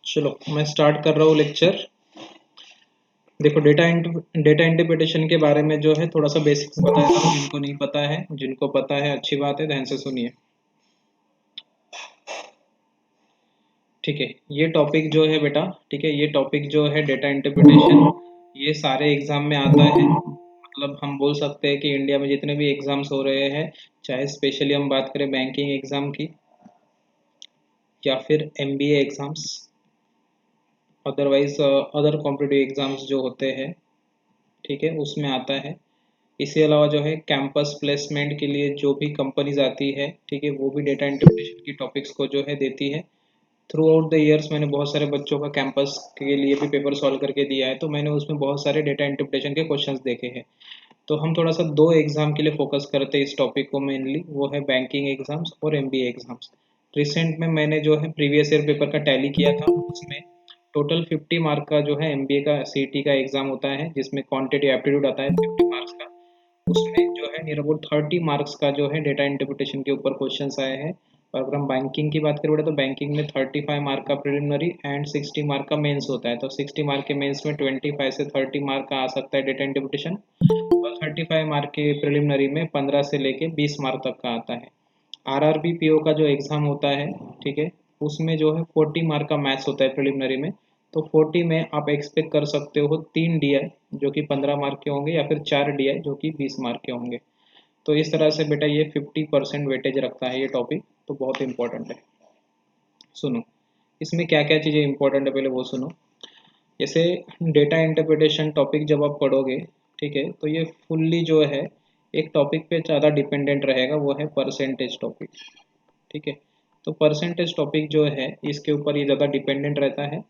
चलो मैं स्टार्ट कर रहा हूँ लेक्चर। देखो डेटा इंटरप्रिटेशन के बारे में जो है थोड़ा सा बेसिक्स बताया था, जिनको नहीं पता है, जिनको पता है अच्छी बात है, ध्यान से सुनिए। ठीक है, ये टॉपिक जो है बेटा, ठीक है, ये टॉपिक जो है डेटा इंटरप्रिटेशन, ये सारे एग्जाम में आता है। मतलब हम बोल सकते हैं कि इंडिया में जितने भी एग्जाम्स हो रहे हैं, चाहे स्पेशली हम बात करें बैंकिंग एग्जाम की या फिर MBA exams, otherwise other competitive exams जो होते हैं, ठीक है, उसमें आता है। इसके अलावा जो है कैंपस प्लेसमेंट के लिए जो भी कंपनीज आती है, ठीक है, वो भी डेटा इंटरप्रिटेशन की टॉपिक्स को जो है देती है। थ्रू आउट द ईयर्स मैंने बहुत सारे बच्चों का कैंपस के लिए भी पेपर सॉल्व करके दिया है, तो मैंने उसमें बहुत सारे डेटा इंटरप्रिटेशन के क्वेश्चंस देखे हैं। तो हम थोड़ा सा दो एग्जाम के लिए फोकस करते हैं इस टॉपिक को मेनली, वो है बैंकिंग एग्जाम्स और एमबीए एग्जाम्स। रिसेंट में मैंने जो है प्रीवियस ईयर पेपर का टैली किया था, उसमें टोटल 50 मार्क का जो है एमबीए का सीटी का एग्जाम होता है, जिसमें क्वांटिटी एप्टीट्यूड आता है 50 मार्क्स का। उसमें जो है नियर अबाउट 30 मार्क्स का जो है डेटा इंटरप्रिटेशन के ऊपर क्वेश्चंस आए हैं। और अगर हम बैंकिंग की बात करें तो बैंकिंग में 35 मार्क का प्रिलिमिनरी एंड 60 मार्क का मेंस होता है। तो 60 मार्क के मेंस में 25 से 30 मार्क का आ सकता है डेटा इंटरप्रिटेशन, और 35 मार्क के प्रिलिमिनरी में 15 से लेके 20 मार्क तक का आता है। आरआरबी पीओ का जो एग्जाम होता है, ठीक है, उसमें जो है 40 मार्क का मैथ्स होता है प्रिलिमिनरी में। तो 40 में आप एक्सपेक्ट कर सकते हो 3 डीआई जो कि 15 मार्क के होंगे, या फिर 4 डीआई जो कि 20 मार्क के होंगे। तो इस तरह से बेटा ये 50% वेटेज रखता है ये टॉपिक, तो बहुत इंपॉर्टेंट है। सुनो, इसमें क्या क्या चीज़ें इंपॉर्टेंट है पहले वो सुनो। जैसे डेटा इंटरप्रिटेशन टॉपिक जब आप पढ़ोगे, ठीक है, तो ये फुल्ली जो है एक टॉपिक पे ज़्यादा डिपेंडेंट रहेगा, वो है परसेंटेज टॉपिक। ठीक है, तो परसेंटेज टॉपिक जो है इसके ऊपर ये ज़्यादा डिपेंडेंट रहता है।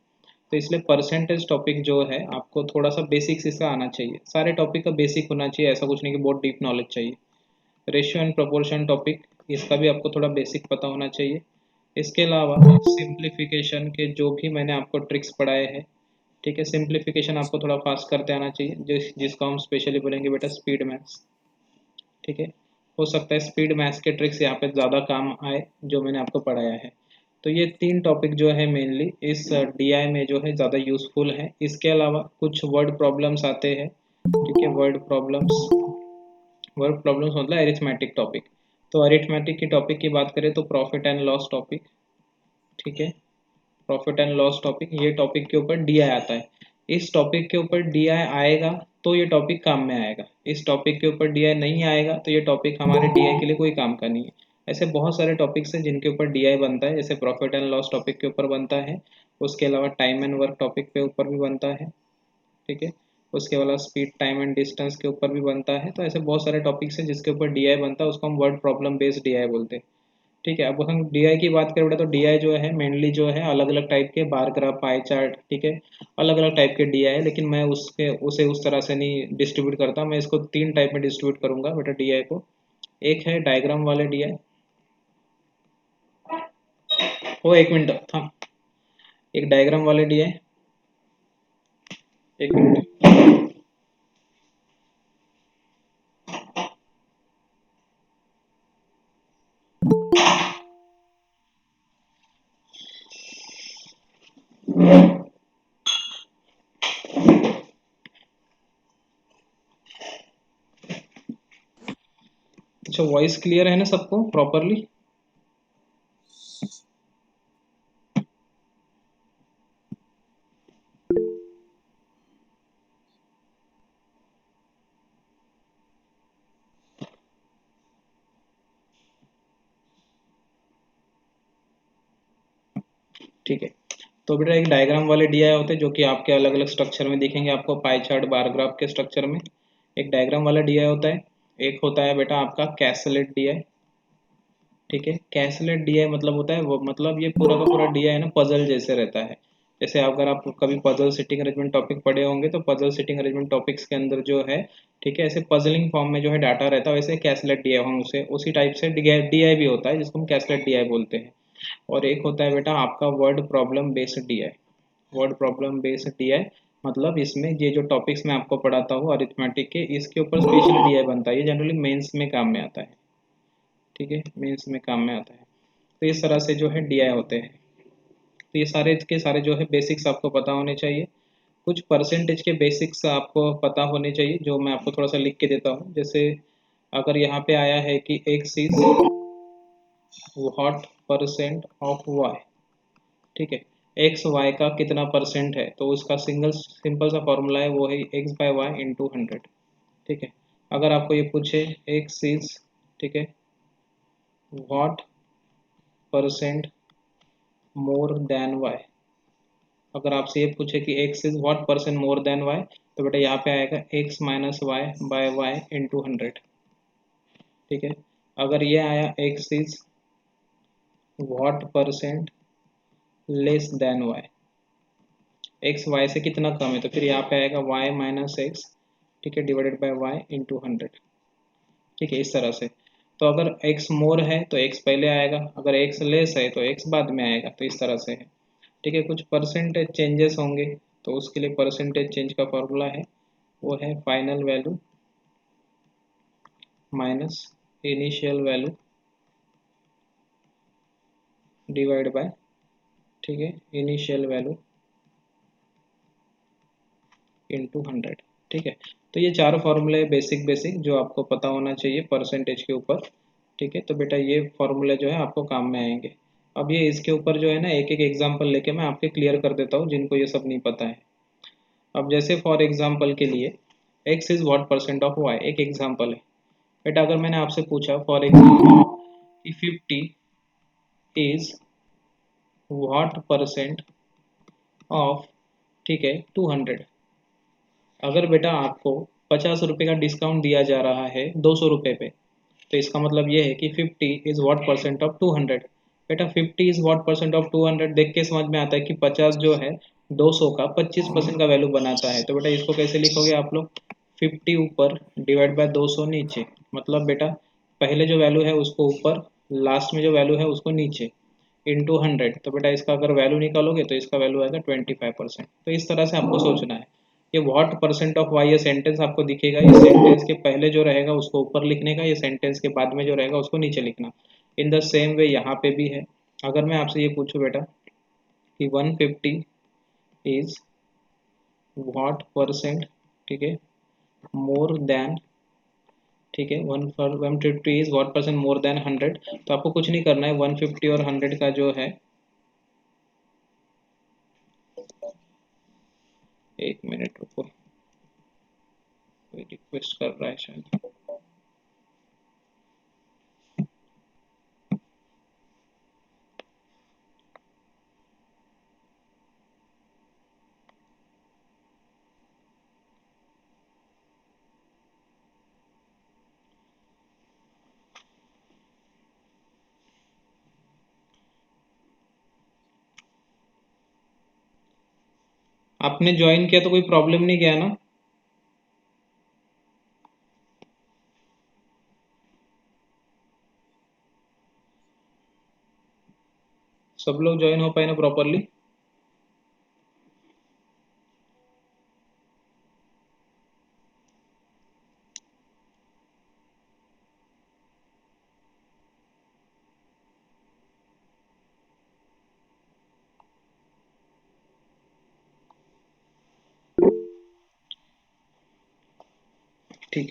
तो इसलिए परसेंटेज टॉपिक जो है आपको थोड़ा सा बेसिक्स इसका आना चाहिए। सारे टॉपिक का बेसिक होना चाहिए, ऐसा कुछ नहीं कि बहुत डीप नॉलेज चाहिए। रेशियो एंड प्रोपोर्शन टॉपिक, इसका भी आपको थोड़ा बेसिक पता होना चाहिए। इसके अलावा सिंप्लीफिकेशन के जो भी मैंने आपको ट्रिक्स पढ़ाए हैं, ठीक है, सिंप्लीफिकेशन आपको थोड़ा फास्ट करते आना चाहिए, जिसको हम स्पेशली बोलेंगे बेटा स्पीड मैथ्स। ठीक है, हो सकता है स्पीड मैथ्स के ट्रिक्स यहाँ पे ज़्यादा काम आए जो मैंने आपको पढ़ाया है। तो ये तीन टॉपिक जो है मेनली इस डीआई में जो है ज़्यादा यूजफुल है। इसके अलावा कुछ वर्ड प्रॉब्लम्स आते हैं, ठीक है, वर्ड प्रॉब्लम्स मतलब अरिथमेटिक टॉपिक। तो अरिथमेटिक की टॉपिक की बात करें तो प्रॉफिट एंड लॉस टॉपिक, ठीक है, प्रॉफिट एंड लॉस टॉपिक, ये टॉपिक के ऊपर डीआई आता है। इस टॉपिक के ऊपर डीआई आएगा तो ये टॉपिक काम में आएगा, इस टॉपिक के ऊपर डीआई नहीं आएगा तो ये टॉपिक हमारे डीआई के लिए कोई काम का नहीं है। ऐसे बहुत सारे टॉपिक्स हैं जिनके ऊपर डीआई बनता है, जैसे प्रॉफिट एंड लॉस टॉपिक के ऊपर बनता है। उसके अलावा टाइम एंड वर्क टॉपिक के ऊपर भी बनता है, ठीक है। उसके अलावा स्पीड टाइम एंड डिस्टेंस के ऊपर भी बनता है। तो ऐसे बहुत सारे टॉपिक्स हैं जिसके ऊपर डीआई बनता है, उसको हम वर्ड प्रॉब्लम बेस्ड डीआई बोलते हैं। ठीक है, अब हम डीआई की बात करें बेटा, तो डीआई जो है मेनली जो है अलग अलग टाइप के बार ग्राफ, पाई चार्ट, ठीक है, अलग अलग टाइप के डीआई है। लेकिन मैं उसके उसे उस तरह से नहीं डिस्ट्रीब्यूट करता, मैं इसको तीन टाइप में डिस्ट्रीब्यूट करूंगा बेटा डीआई को। एक है डायग्राम वाले डीआई। वो एक मिनट था, एक डायग्राम वाले डीआई, एक मिनट। अच्छा, वॉइस क्लियर है ना सबको प्रॉपरली? ठीक है, तो बेटा एक डायग्राम वाले डीआई होते हैं जो कि आपके अलग अलग स्ट्रक्चर में दिखेंगे आपको, पाई चार्ट बार ग्राफ के स्ट्रक्चर में। एक डायग्राम वाला डीआई होता है। एक होता है बेटा आपका कैसलेट डीआई। ठीक है, कैसलेट डीआई मतलब होता है वो, मतलब ये पूरा का पूरा डीआई है ना पजल जैसे रहता है। जैसे अगर आप कभी पजल सिटिंग अरेंजमेंट टॉपिक पढ़े होंगे, तो पजल सिटिंग अरेंजमेंट टॉपिक्स के अंदर जो है, ठीक है, ऐसे पजलिंग फॉर्म में जो है डाटा रहता है, वैसे कैसलेट डीआई हम उसे उसी टाइप से डीआई भी होता है जिसको हम कैसलेट डीआई बोलते हैं। और एक होता है बेटा आपका word problem based DI. Word problem based DI मतलब इसमें ये जो टॉपिक्स मैं आपको पढ़ाता हूँ अरिथमेटिक के, इसके ऊपर स्पेशल डीआई बनता है। ये जनरली मेंस में काम में आता है, ठीक है, मेंस में काम में आता है। तो इस तरह से जो है डीआई होते हैं। तो ये सारे के सारे जो है बेसिक्स आपको पता होने चाहिए। कुछ परसेंटेज के बेसिक्स आपको पता होने चाहिए, जो मैं आपको थोड़ा सा लिख के देता हूँ। जैसे अगर यहाँ पे आया है कि x is what percent of y, ठीक है, एक्स वाई का कितना परसेंट है, तो उसका सिंपल सा फॉर्मूला है, वो है एक्स बाय वाई इंटू 100, ठीक है। अगर आपको ये पूछे एक्स इज, ठीक है, what percent more than Y, अगर आपसे ये पूछे कि X is what percent more than Y, तो बेटा यहाँ पे आएगा X minus Y by Y into 100, ठीक है। अगर ये आया X is what percent less than Y, X Y से कितना कम है, तो फिर यहाँ पे आएगा वाई माइनस एक्स, ठीक है, डिवाइडेड बाय वाई इंटू 100, ठीक है, इस तरह से। तो अगर x मोर है तो x पहले आएगा, अगर x लेस है तो x बाद में आएगा, तो इस तरह से है, ठीक है। कुछ परसेंटेज चेंजेस होंगे, तो उसके लिए परसेंटेज चेंज का फॉर्मूला है, वो है final value minus initial value divide by, ठीक है, इनिशियल वैल्यू इंटू 100, ठीक है। तो ये चार फॉर्मूले बेसिक बेसिक जो आपको पता होना चाहिए परसेंटेज के ऊपर, ठीक है। तो बेटा ये फॉर्मूले जो है आपको काम में आएंगे। अब ये इसके ऊपर जो है ना एक एक एग्जांपल लेके मैं आपके क्लियर कर देता हूँ जिनको ये सब नहीं पता है। अब जैसे फॉर एग्जांपल के लिए x is what percent of y, एक एग्जांपल है। बेटा अगर मैंने आपसे पूछा फॉर एग्जांपल कि 50 इज व्हाट परसेंट ऑफ, ठीक है, 200, अगर बेटा आपको 50 रुपये का डिस्काउंट दिया जा रहा है 200 रुपये पे, तो इसका मतलब ये है कि 50 इज व्हाट परसेंट ऑफ 200। बेटा 50 इज व्हाट परसेंट ऑफ 200 देख के समझ में आता है कि 50 जो है 200 का 25% का वैल्यू बनाता है। तो बेटा इसको कैसे लिखोगे आप लोग, 50 ऊपर डिवाइड बाय 200 नीचे, मतलब बेटा पहले जो वैल्यू है उसको ऊपर, लास्ट में जो वैल्यू है उसको नीचे, इंटू 100। तो बेटा इसका अगर वैल्यू निकालोगे तो इसका वैल्यू आएगा 25%। तो इस तरह से आपको सोचना है। ये व्हाट परसेंट ऑफ वाई, ये सेंटेंस आपको दिखेगा, ये सेंटेंस के पहले जो रहेगा उसको ऊपर लिखने का, ये सेंटेंस के बाद में जो रहेगा उसको नीचे लिखना। इन द सेम वे यहाँ पे भी है। अगर मैं आपसे ये पूछूं बेटा कि 150 इज व्हाट परसेंट, ठीक है, मोर देन, ठीक है, 150 is what percent more then 100, तो आपको कुछ नहीं करना है, 150 और 100 का जो है, एक मिनट रुको, कोई रिक्वेस्ट कर रहा है शायद। आपने ज्वाइन किया तो कोई प्रॉब्लम नहीं गया ना? सब लोग ज्वाइन हो पाए ना प्रॉपरली? ठीक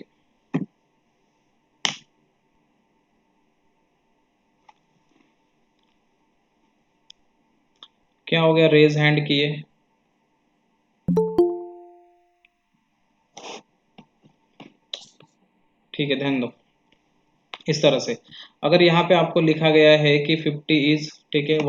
है, क्या हो गया, रेज हैंड किए? ठीक है, ध्यान दो। इस तरह से अगर यहाँ पे आपको लिखा गया है कि 50 इज, ठीक है,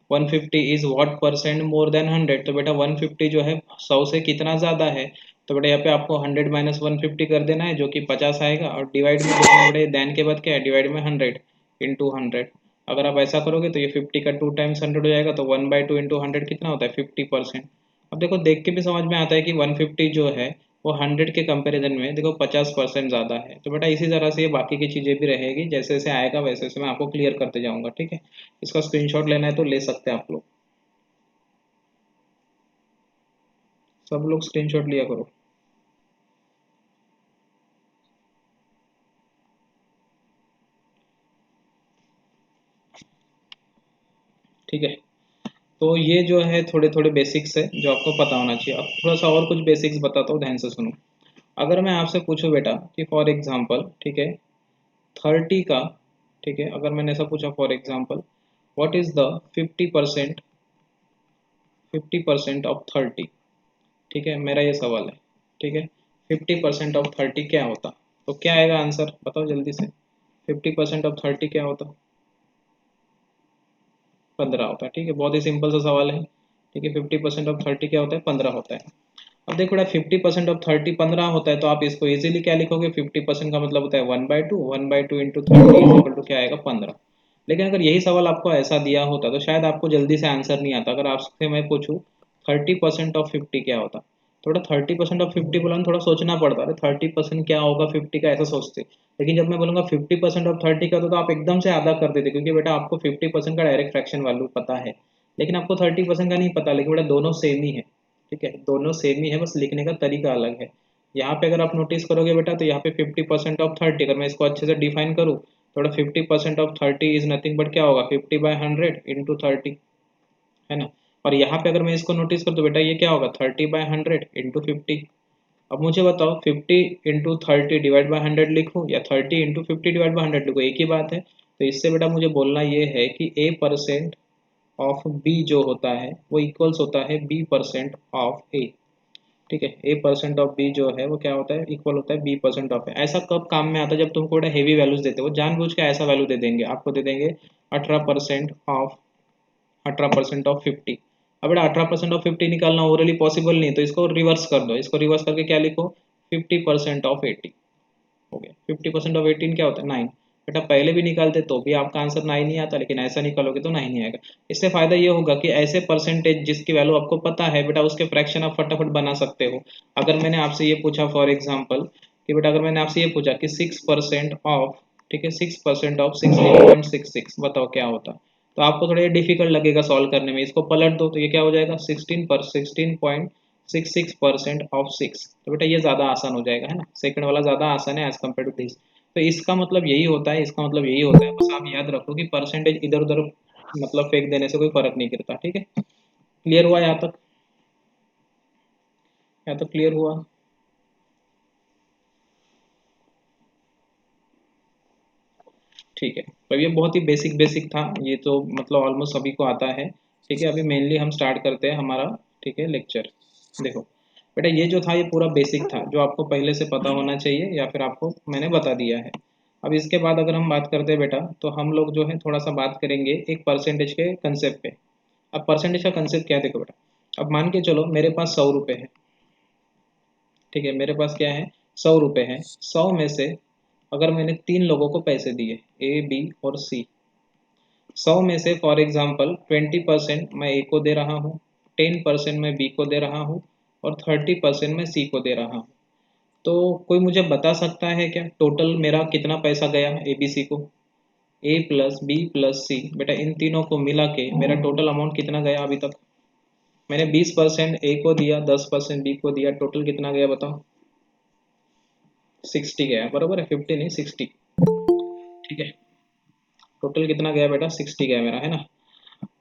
150 is what percent more then 100, तो बेटा 150 जो है 100 से कितना ज़्यादा है, तो बेटा यहाँ पे आपको 100 माइनस 150 कर देना है, जो कि 50 आएगा, और डिवाइड में देखना है बेटा देन के बाद क्या है, डिवाइड में 100 इंटू 100। अगर आप ऐसा करोगे तो ये 50 का 2 टाइम्स 100 हो जाएगा, तो 1/2 इंटू 100 कितना होता है, 50%। अब देखो देख के भी समझ में आता है कि 150 जो है वो 100 के कंपैरिजन में देखो 50% ज़्यादा है। तो बेटा इसी तरह से ये बाकी की चीज़ें भी रहेगी, जैसे जैसे आएगा वैसे वैसे मैं आपको क्लियर करते जाऊंगा, ठीक है। इसका स्क्रीनशॉट लेना है तो ले सकते हैं आप लोग, सब लोग स्क्रीनशॉट लिया करो। ठीक है, तो ये जो है थोड़े थोड़े बेसिक्स है जो आपको पता होना चाहिए। अब थोड़ा सा और कुछ बेसिक्स बताता हूँ, ध्यान से सुनो। अगर मैं आपसे पूछूं बेटा कि फॉर एग्जांपल, ठीक है, 30 का, ठीक है, अगर मैंने ऐसा पूछा for example, what is the 50% 50% of 30, ठीक है, मेरा ये सवाल है, ठीक है, 50% ऑफ 30 क्या होता? तो क्या आएगा आंसर, बताओ जल्दी से। 50% ऑफ 30 क्या होता? 15 होता है, ठीक है, बहुत ही सिंपल सा सवाल है, ठीक है। 50% ऑफ 30 क्या होता है? 15 होता है। अब देखो बेटा, 50% ऑफ 30 15 होता है, तो आप इसको इजीली क्या लिखोगे? 50% का मतलब होता है 1/2, 1/2 इंटू 30 इज इक्वल टू क्या आएगा? 15। लेकिन अगर यही सवाल आपको ऐसा दिया होता तो शायद आपको जल्दी से आंसर नहीं आता। अगर आपसे मैं पूछूं 30% ऑफ 50 क्या होता, थोड़ा 30% ऑफ 50 बोला थोड़ा सोचना पड़ता है, 30% क्या होगा 50 का, ऐसा सोचते। लेकिन जब मैं बोलूंगा 50% ऑफ 30 का, तो आप एकदम से आधा कर देते, क्योंकि बेटा आपको 50% का डायरेक्ट फ्रैक्शन वैल्यू पता है, लेकिन आपको 30% का नहीं पता। लेकिन बेटा दोनों सेम ही है, ठीक है, दोनों सेम ही है, बस लिखने का तरीका अलग है। यहाँ पे अगर आप नोटिस करोगे बेटा, तो यहाँ पे 50% ऑफ 30, अगर मैं इसको अच्छे से डिफाइन करूँ, थोड़ा 50% ऑफ 30 इज नथिंग बट क्या होगा? 50/100 इंटू 30, है ना। और यहाँ पे अगर मैं इसको नोटिस करूँ तो बेटा ये क्या होगा? 30/100 इंटू 50। अब मुझे बताओ 50 इंटू 30 डिवाइड बाई 100 लिखूँ या 30 इंटू 50 डिवाइड बाई 100 लिखूँ? एक ही बात है। तो इससे बेटा मुझे बोलना ये है कि A% ऑफ B जो होता है वो इक्वल्स होता है B% ऑफ A, ठीक है। A% ऑफ B जो है वो क्या होता है? इक्वल होता है B% ऑफ A। ऐसा कब काम में आता है? जब तुमको बड़ा हेवी वैल्यूज देते हो, जानबूझ के ऐसा वैल्यू दे देंगे, आपको दे देंगे 18% ऑफ 18% ऑफ 50। अब बेटा 18% ऑफ 50 निकालना ओरली पॉसिबल नहीं, तो इसको रिवर्स कर दो। इसको रिवर्स करके क्या लिखो? 50% ऑफ 80 हो गया। 50% ऑफ 18 क्या होता है? 9। बेटा पहले भी निकालते तो भी आपका आंसर 9 नहीं आता, लेकिन ऐसा निकालोगे तो 9 नहीं आएगा। इससे फायदा ये होगा कि ऐसे परसेंटेज जिसकी वैल्यू आपको पता है बेटा, उसके फ्रैक्शन आप फटाफट बना सकते हो। अगर मैंने आपसे ये पूछा फॉर एग्जाम्पल कि बेटा, अगर मैंने आपसे ये पूछा कि 6% ऑफ, ठीक है, 6% ऑफ 16.66, बताओ क्या होता? तो आपको थोड़ा डिफिकल्ट लगेगा सॉल्व करने में। इसको पलट दो तो ये क्या हो जाएगा? 16.66% ऑफ 6। तो बेटा ये ज़्यादा आसान हो जाएगा, है ना, सेकंड वाला ज़्यादा आसान है एज कम्पेयर टू दिस। तो इसका मतलब यही होता है, इसका मतलब यही होता है, बस आप याद रखो कि परसेंटेज इधर उधर मतलब फेंक देने से कोई फर्क नहीं गिरता, ठीक है। क्लियर हुआ यहाँ तक? यहाँ तक क्लियर हुआ? ठीक है, तो ये बहुत ही बेसिक बेसिक था, ये तो मतलब ऑलमोस्ट सभी को आता है, ठीक है। अभी मेनली हम स्टार्ट करते हैं हमारा, ठीक है, लेक्चर। देखो बेटा, ये जो था ये पूरा बेसिक था, जो आपको पहले से पता होना चाहिए या फिर आपको मैंने बता दिया है। अब इसके बाद अगर हम बात करते हैं बेटा, तो हम लोग जो है थोड़ा सा बात करेंगे एक परसेंटेज के कंसेप्ट पे। अब परसेंटेज का कंसेप्ट क्या है? देखो बेटा, अब मान के चलो मेरे पास 100 रुपये है, ठीक है, मेरे पास क्या है? 100 रुपये है। 100 में से अगर मैंने 3 लोगों को पैसे दिए, A, B और C, 100 में से फॉर एग्जाम्पल 20% मैं ए को दे रहा हूँ, 10% मैं बी को दे रहा हूँ और 30% मैं सी को दे रहा हूँ। तो कोई मुझे बता सकता है क्या टोटल मेरा कितना पैसा गया ए बी सी को? ए प्लस बी प्लस सी, बेटा इन तीनों को मिला के मेरा टोटल अमाउंट कितना गया अभी तक? मैंने 20% ए को दिया, 10% बी को दिया, टोटल कितना गया बताओ? 60 गया, बरोबर है, 50 नहीं 60, ठीक है। टोटल कितना गया बेटा? 60 गया मेरा, है ना।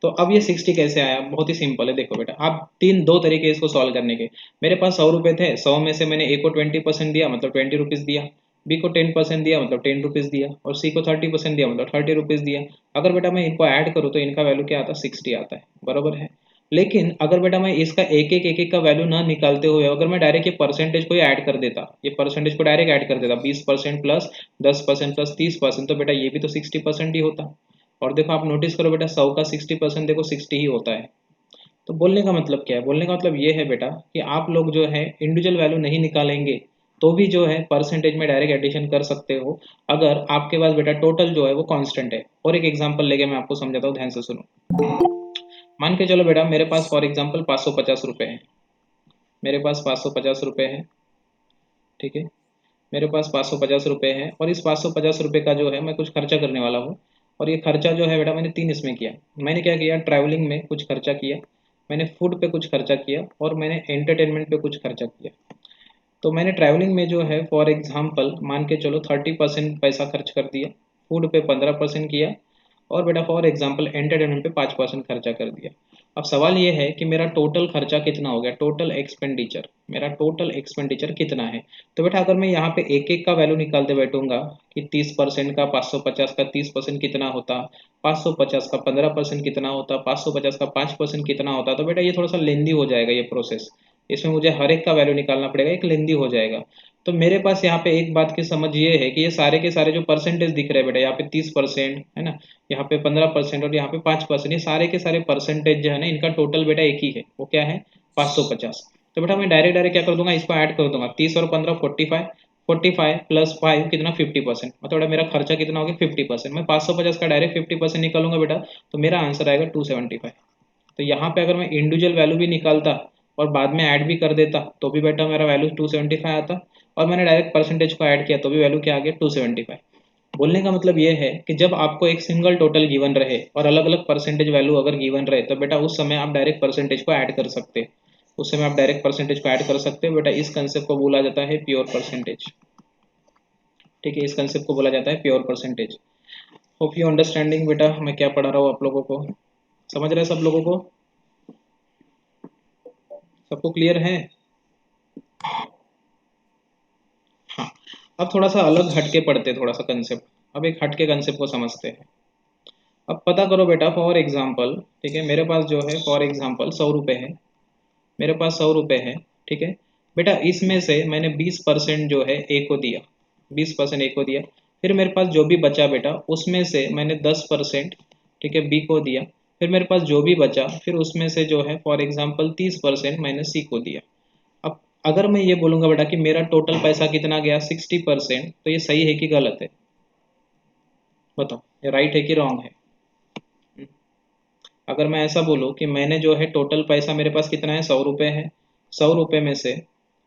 तो अब ये 60 कैसे आया? बहुत ही सिंपल है, देखो बेटा, आप दो तरीके इसको सॉल्व करने के। मेरे पास 100 रुपये थे, 100 में से मैंने ए को 20% दिया मतलब 20 रुपीज़ दिया, बी को 10% दिया मतलब 10 रुपीज़ दिया और सी को 30% दिया मतलब 30 रुपीज़ दिया। अगर बेटा मैं इनको ऐड करूँ तो इनका वैल्यू क्या आता है? 60 आता है, बरोबर है। लेकिन अगर बेटा मैं इसका एक एक का वैल्यू ना निकालते हुए अगर मैं डायरेक्ट ये परसेंटेज को ही ऐड कर देता, ये परसेंटेज को डायरेक्ट ऐड कर देता, 20% प्लस 10% प्लस 30%, तो बेटा ये भी तो 60% ही होता। और देखो आप नोटिस करो बेटा, 100 का 60% देखो 60 ही होता है। तो बोलने का मतलब क्या है? बोलने का मतलब ये है बेटा कि आप लोग जो है इंडिविजुअल वैल्यू नहीं निकालेंगे तो भी जो है परसेंटेज में डायरेक्ट एडिशन कर सकते हो, अगर आपके पास बेटा टोटल जो है वो कांस्टेंट है। और एक एग्जांपल लेके मैं आपको समझाता हूँ, ध्यान से सुनो। मान के चलो बेटा, मेरे पास फॉर एग्जांपल 550 रुपये है, मेरे पास 550 रुपये है, ठीक है। मेरे पास 550 रुपये है और इस 550 रुपये का जो है मैं कुछ खर्चा करने वाला हूँ। और ये खर्चा जो है बेटा मैंने तीन इसमें किया। मैंने क्या किया? ट्रैवलिंग में कुछ खर्चा किया, मैंने फूड पे कुछ खर्चा किया और मैंने एंटरटेनमेंट पे कुछ खर्चा किया। तो मैंने ट्रैवलिंग में जो है फॉर एग्जांपल मान के चलो 30% पैसा खर्च कर दिया, फूड पे 15% किया और बेटा फॉर एग्जांपल एंटरटेनमेंट पे 5% खर्चा कर दिया। अब सवाल ये है कि मेरा टोटल खर्चा कितना हो गया, टोटल एक्सपेंडिचर, मेरा टोटल एक्सपेंडिचर कितना है। तो बेटा अगर मैं यहाँ पे एक एक का वैल्यू निकालते बैठूंगा कि 30% का 550 का 30% कितना होता, 550 का 15% कितना होता, 550 का 5% कितना होता, तो बेटा ये थोड़ा सा लेंदी हो जाएगा ये प्रोसेस। इसमें मुझे हर एक का वैल्यू निकालना पड़ेगा, एक लेंदी हो जाएगा। तो मेरे पास यहाँ पे एक बात की समझ ये है कि ये सारे के सारे जो परसेंटेज दिख रहे हैं बेटा, यहाँ पे 30% है ना, यहाँ पे 15% और यहाँ पे 5%, ये सारे के सारे परसेंटेज जो है ना, इनका टोटल बेटा एक ही है, वो क्या है 550। तो बेटा मैं डायरेक्ट डायरेक्ट क्या कर दूंगा, इसको ऐड कर दूंगा, 30 और 15 45, 45 प्लस 5 कितना 50%, मतलब बेटा मेरा खर्चा कितना हो गया 50%। मैं 550 का डायरेक्ट 50% निकालूंगा बेटा, तो मेरा आंसर आएगा 275। तो यहाँ पे अगर मैं इंडिविजुअल वैल्यू भी निकालता और बाद में ऐड भी कर देता तो भी बेटा मेरा वैल्यू 275 आता, और मैंने डायरेक्ट परसेंटेज को ऐड किया तो भी वैल्यू क्या आ गया 275। बोलने का मतलब ये है कि जब आपको एक सिंगल टोटल गिवन रहे और अलग अलग परसेंटेज वैल्यू अगर गिवन रहे तो बेटा उस समय आप डायरेक्ट परसेंटेज को ऐड कर सकते हैं, उस समय आप डायरेक्ट परसेंटेज को ऐड कर सकते हैं बेटा। इस कंसेप्ट को बोला जाता है प्योर परसेंटेज। ठीक है, इस कंसेप्ट को बोला जाता है pure percentage. Hope you understanding बेटा, मैं क्या पढ़ा रहा हूँ आप लोगों को, समझ रहे हैं सब लोगों को, सबको क्लियर है। हाँ, अब थोड़ा सा अलग हटके पढ़ते हैं थोड़ा सा कंसेप्ट। अब एक हटके कंसेप्ट को समझते हैं। अब पता करो बेटा फॉर एग्जांपल, ठीक है, मेरे पास जो है फॉर एग्जांपल 100 रुपये है, मेरे पास 100 रुपये है। ठीक है बेटा, इसमें से मैंने 20% जो है ए को दिया, 20% ए को दिया। फिर मेरे पास जो भी बचा बेटा उसमें से मैंने 10% ठीक है बी को दिया। फिर मेरे पास जो भी बचा फिर उसमें से जो है फॉर एग्जांपल 30% मैंने सी को दिया। अब अगर मैं ये बोलूंगा बेटा कि मेरा टोटल पैसा कितना गया 60%, तो ये सही है कि गलत है, बताओ ये राइट है कि रॉन्ग है। अगर मैं ऐसा बोलूँ कि मैंने जो है टोटल पैसा मेरे पास कितना है 100 रुपये है, 100 रुपये में से,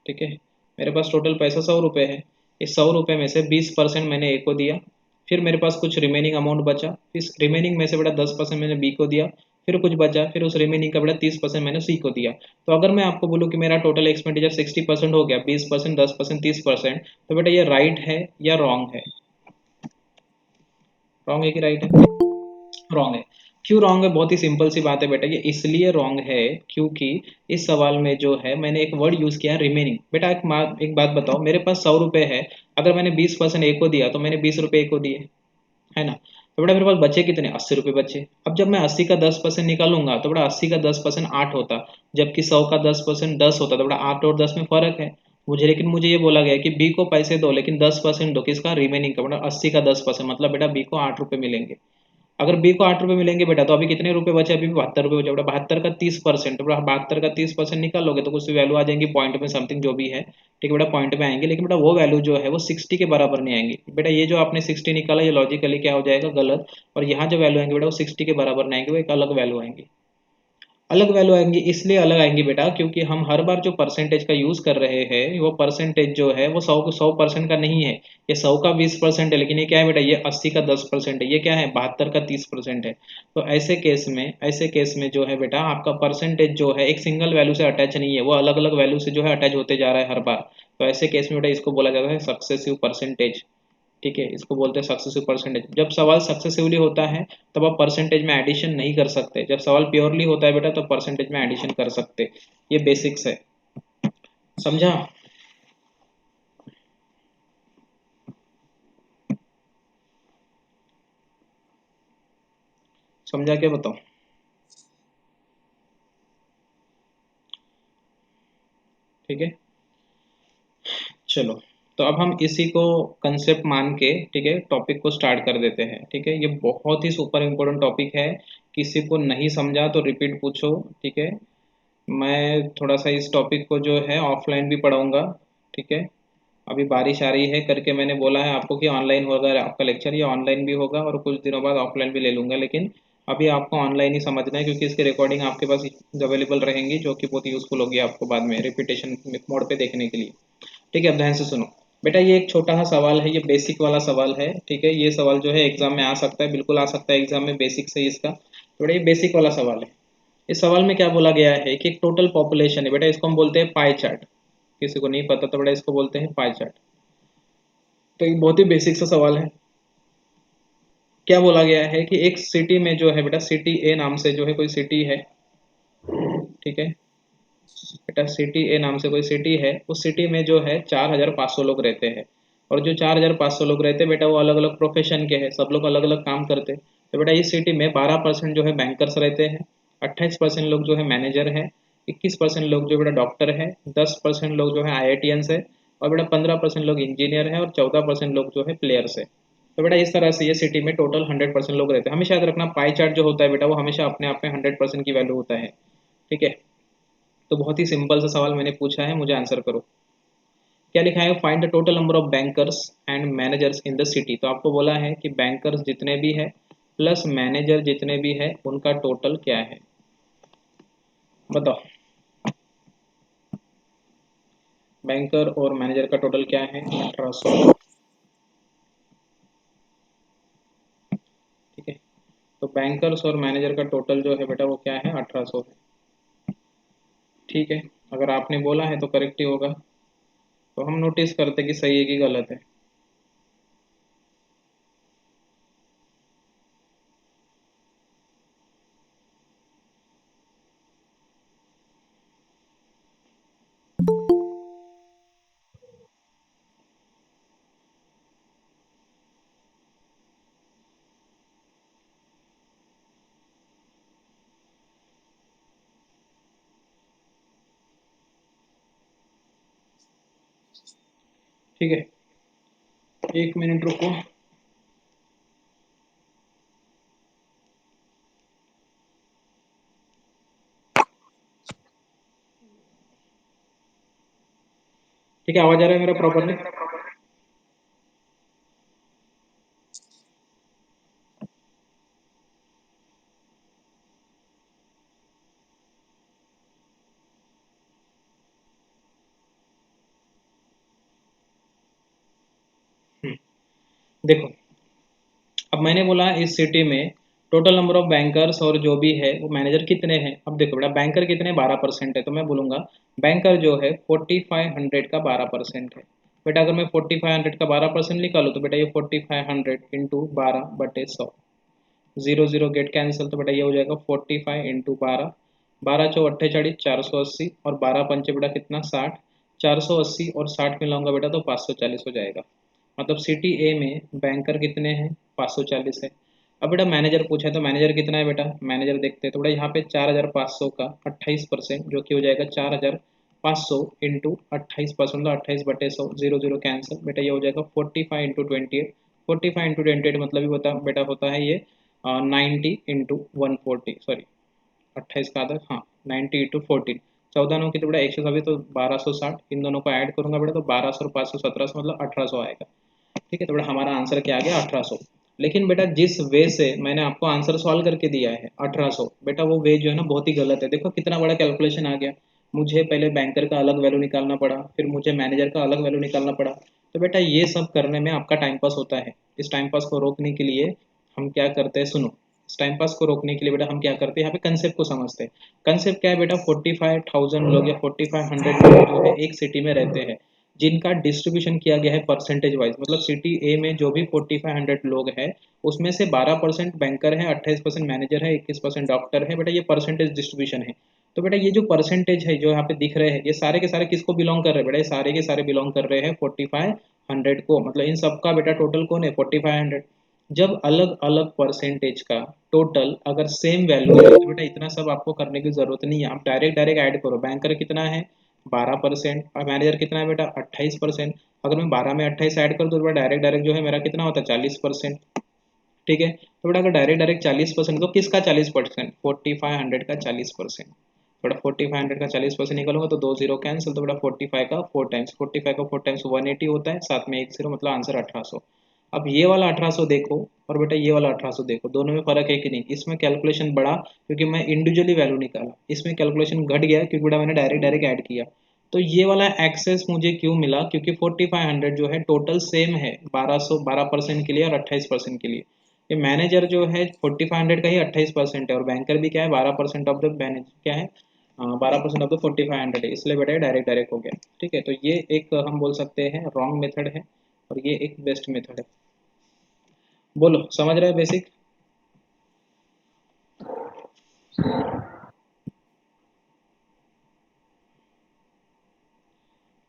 ठीक है, मेरे पास टोटल पैसा 100 रुपये है, इस 100 रुपये में से 20% मैंने ए को दिया। फिर मेरे पास कुछ रिमेनिंग अमाउंट बचा, इस रिमेनिंग में से बेटा 10% मैंने बी को दिया। फिर कुछ बचा, फिर उस रिमेनिंग का बेटा 30% मैंने सी को दिया। तो अगर मैं आपको बोलूँ कि मेरा टोटल एक्सपेंडिचर 60% हो गया, 20% 10% 30%, तो बेटा ये राइट है या रॉन्ग है, रॉन्ग है कि राइट है, रॉन्ग है। क्यों रॉन्ग है, बहुत ही सिंपल सी बात है बेटा, ये इसलिए रॉन्ग है क्योंकि इस सवाल में जो है मैंने एक वर्ड यूज किया है रिमेनिंग। बेटा एक बात बताओ, मेरे पास 100 रुपये है, अगर मैंने 20% ए को दिया तो मैंने 20 रुपये ए को दिए, है ना। तो बेटा मेरे पास बचे कितने, 80 रुपये बचे। अब जब मैं 80 का 10% निकालूंगा तो बेटा 80 का 10% 8 होता, जबकि 100 का 10% 10 होता, तो बेटा 8 और 10 में फर्क है मुझे। लेकिन मुझे ये बोला गया कि बी को पैसे दो लेकिन 10% दो, किसका, रिमेनिंग का, बेटा 80 का 10%, मतलब बेटा बी को 8 रुपये मिलेंगे। अगर बी को 8 रुपये मिलेंगे बेटा, तो अभी कितने रुपए बचे, अभी 72 रुपये बचे बेटा। 72 का 30%, बेटा 72 का 30% निकालोगे तो कुछ वैल्यू आ जाएंगी पॉइंट में, समथिंग जो भी है, ठीक है बेटा, पॉइंट में आएंगे। लेकिन बेटा वो वैल्यू जो है वो 60 के बराबर नहीं आएंगी बेटा। ये जो आपने 60 निकाला ये लॉजिकली क्या हो जाएगा, गलत। और यहाँ जो वैल्यू आएंगे बेटा वो 60 के बराबर नहीं आएंगे, वो एक अलग वैल्यू आएंगी। अलग वैल्यू आएंगी इसलिए अलग आएंगी बेटा क्योंकि हम हर बार जो परसेंटेज का यूज कर रहे हैं वो परसेंटेज जो है वो 100% का नहीं है। ये 100 का 20% है, लेकिन ये क्या है बेटा, ये 80 का 10% है, ये क्या है 72 का 30% है। तो ऐसे केस में जो है बेटा आपका परसेंटेज जो है एक सिंगल वैल्यू से अटैच नहीं है, वो अलग अलग वैल्यू से जो है अटैच होते जा रहा है हर बार। तो ऐसे केस में बेटा इसको बोला जाता है सक्सेसिव परसेंटेज। ठीक है, इसको बोलते हैं सक्सेसिव परसेंटेज। जब सवाल सक्सेसिवली होता है तब आप परसेंटेज में एडिशन नहीं कर सकते, जब सवाल प्योरली होता है बेटा तो परसेंटेज में एडिशन कर सकते। ये बेसिक्स है, समझा। समझा क्या, बताओ। ठीक है, चलो। तो अब हम इसी को कंसेप्ट मान के ठीक है टॉपिक को स्टार्ट कर देते हैं। ठीक है, ये बहुत ही सुपर इम्पोर्टेंट टॉपिक है, किसी को नहीं समझा तो रिपीट पूछो। ठीक है, मैं थोड़ा सा इस टॉपिक को जो है ऑफलाइन भी पढ़ाऊंगा। ठीक है, अभी बारिश आ रही है करके मैंने बोला है आपको कि ऑनलाइन होगा आपका लेक्चर, या ऑनलाइन भी होगा और कुछ दिनों बाद ऑफलाइन भी ले लूँगा, लेकिन अभी आपको ऑनलाइन ही समझना है क्योंकि इसकी रिकॉर्डिंग आपके पास अवेलेबल रहेंगी जो कि बहुत यूज़फुल होगी आपको बाद में रिपीटेशन मोड पे देखने के लिए। ठीक है, अब ध्यान से सुनो बेटा, ये एक छोटा सा सवाल है, ये बेसिक वाला सवाल है। ठीक है, ये सवाल जो है एग्जाम में आ सकता है, बिल्कुल आ सकता है एग्जाम में, बेसिक से इसका। तो बेटा ये बेसिक वाला सवाल है। इस सवाल में क्या बोला गया है कि एक टोटल पॉपुलेशन है बेटा, इसको हम बोलते हैं पाई चार्ट। किसी को नहीं पता तो बेटा इसको बोलते हैं पाई चार्ट। तो एक बहुत ही बेसिक सा सवाल है। क्या बोला गया है कि एक सिटी में जो है बेटा, सिटी ए नाम से जो है कोई सिटी है, ठीक है बेटा, सिटी ए नाम से कोई सिटी है, उस सिटी में जो है 4500 लोग रहते हैं। और जो 4500 लोग रहते हैं बेटा, वो अलग अलग प्रोफेशन के हैं, सब लोग अलग अलग काम करते हैं। तो बेटा इस सिटी में 12% जो है बैंकर्स रहते हैं, 28% लोग जो है मैनेजर है, 21% लोग जो बेटा डॉक्टर है, 10% लोग जो है IITians है, और बेटा 15% लोग इंजीनियर है, और 14% लोग जो है प्लेयर्स है। तो बेटा इस तरह से ये सिटी में टोटल 100% लोग रहते हैं। हमेशा याद रखना, पाई चार्ट जो होता है बेटा, वो हमेशा अपने आप में 100% की वैल्यू होता है, ठीक है। तो बहुत ही सिंपल सा सवाल मैंने पूछा है, मुझे आंसर करो। क्या लिखा है, find the total number of bankers and managers in the city. तो आपको बोला है कि बैंकर्स जितने भी है प्लस मैनेजर जितने भी है उनका टोटल क्या है, बताओ। बैंकर और मैनेजर का टोटल क्या है, 1800, ठीक है। तो बैंकर्स और मैनेजर का टोटल जो है बेटा वो क्या है, 1800 है, ठीक है। अगर आपने बोला है तो करेक्ट ही होगा। तो हम नोटिस करते कि सही है कि गलत है। ठीक है, 1 मिनट रुको। ठीक है, आवाज आ रहा है मेरा प्रॉपरली। देखो, अब मैंने बोला इस सिटी में टोटल नंबर ऑफ बैंकर्स और जो भी है वो मैनेजर कितने हैं। अब देखो बेटा, बैंकर कितने, 12% है, तो मैं बोलूँगा बैंकर जो है 4500 का 12% है। बेटा अगर मैं 4500 का 12% निकालूँ तो बेटा ये 4500 into 12/100, zero zero get cancel, तो बेटा ये हो जाएगा 45 इंटू 12, 12×4 = 48, 480, और 12×5 बेटा कितना, 60, 480 और 60 मिलाऊंगा बेटा तो 540 हो जाएगा। मतलब सिटी ए में बैंकर कितने हैं, 540 है। अब बेटा मैनेजर पूछा है तो मैनेजर कितना है बेटा, मैनेजर देखते हैं तो बेटा यहाँ पे 4500 का 28%, जो कि हो जाएगा 4500 इंटू 28%, मतलब 28/100, जीरो जीरो कैंसिल, बेटा ये हो जाएगा 45 इंटू 28, 45 इंटू 28 मतलब ही बता बेटा होता है ये 90 इंटू 140, सॉरी 28 का आधा, हाँ 90 इंटू 14, 14 9 की तो बेटा 100, तो 1260, इन दोनों को ऐड करूंगा बेटा तो 1200 और 500 1700, मतलब 1800 आएगा। ठीक है, तो बेटा हमारा आंसर क्या आ गया, 1800। लेकिन बेटा जिस वे से मैंने आपको आंसर सॉल्व करके दिया है 1800, बेटा वो वे जो है ना बहुत ही गलत है। देखो कितना बड़ा कैलकुलेशन आ गया। मुझे पहले बैंकर का अलग वैल्यू निकालना पड़ा, फिर मुझे मैनेजर का अलग वैल्यू निकालना पड़ा। तो बेटा ये सब करने में आपका टाइम पास होता है। इस टाइम पास को रोकने के लिए हम क्या करते हैं, सुनो। इस टाइम पास को रोकने के लिए बेटा हम क्या करते हैं, यहाँ पे कंसेप्ट को समझते हैं। कंसेप्ट क्या है बेटा, 45,000 लोग या 4500 लोग जो है एक सिटी में रहते हैं, जिनका डिस्ट्रीब्यूशन किया गया है परसेंटेज वाइज। मतलब सिटी ए में जो भी 4500 लोग हैं उसमें से 12% बैंकर है, 28% मैनेजर है, 21% डॉक्टर है। बेटा ये परसेंटेज डिस्ट्रीब्यूशन है। तो बेटा ये जो परसेंटेज है जो यहाँ पे दिख रहे हैं, ये सारे के सारे किसको बिलोंग कर रहे हैं बेटा, ये सारे के सारे बिलोंग कर रहे हैं 4500 को। मतलब इन सबका बेटा टोटल कौन है, 4500। जब अलग अलग परसेंटेज का टोटल अगर सेम वैल्यू है तो बेटा इतना सब आपको करने की जरूरत नहीं है, आप डायरेक्ट डायरेक्ट ऐड करो। बैंकर कितना है, 12%, और मैनेजर कितना है बेटा, 28%। अगर मैं 12 में 28 ऐड कर दूँ तो बेटा डायरेक्ट डायरेक्ट जो है मेरा कितना होता है, 40%। ठीक है, तो बेटा अगर डायरेक्ट डायरेक्ट 40%, तो किसका 40%, 4500 का 40%। बेटा 4500 का 40% निकालूंगा तो दो जीरो कैंसिल, तो बेटा 45 का 4 टाइम्स, 45 का 4 टाइम्स 180 होता है, साथ में एक जीरो, मतलब आंसर 1800। अब ये वाला 1800 देखो और बेटा ये वाला 1800 देखो, दोनों में फर्क है कि नहीं। इसमें कैलकुलेशन बढ़ा क्योंकि मैं इंडिविजुअली वैल्यू निकाला, इसमें कैलकुलेशन घट गया क्योंकि बेटा मैंने डायरेक्ट डायरेक्ट ऐड किया। तो ये वाला एक्सेस मुझे क्यों मिला, क्योंकि 4500 जो है टोटल सेम है, 1200 12% के लिए और 28% के लिए। ये मैनेजर जो है 4500 का ही 28% है, और बैंकर भी क्या है, 12% ऑफ द मैनेज क्या है, 12% ऑफ द 4500 है, इसलिए बेटा डायरेक्ट डायरेक्ट हो गया। ठीक है, तो ये एक हम बोल सकते हैं रॉन्ग मेथड है और ये एक बेस्ट मेथड है। बोलो, समझ रहे हैं बेसिक?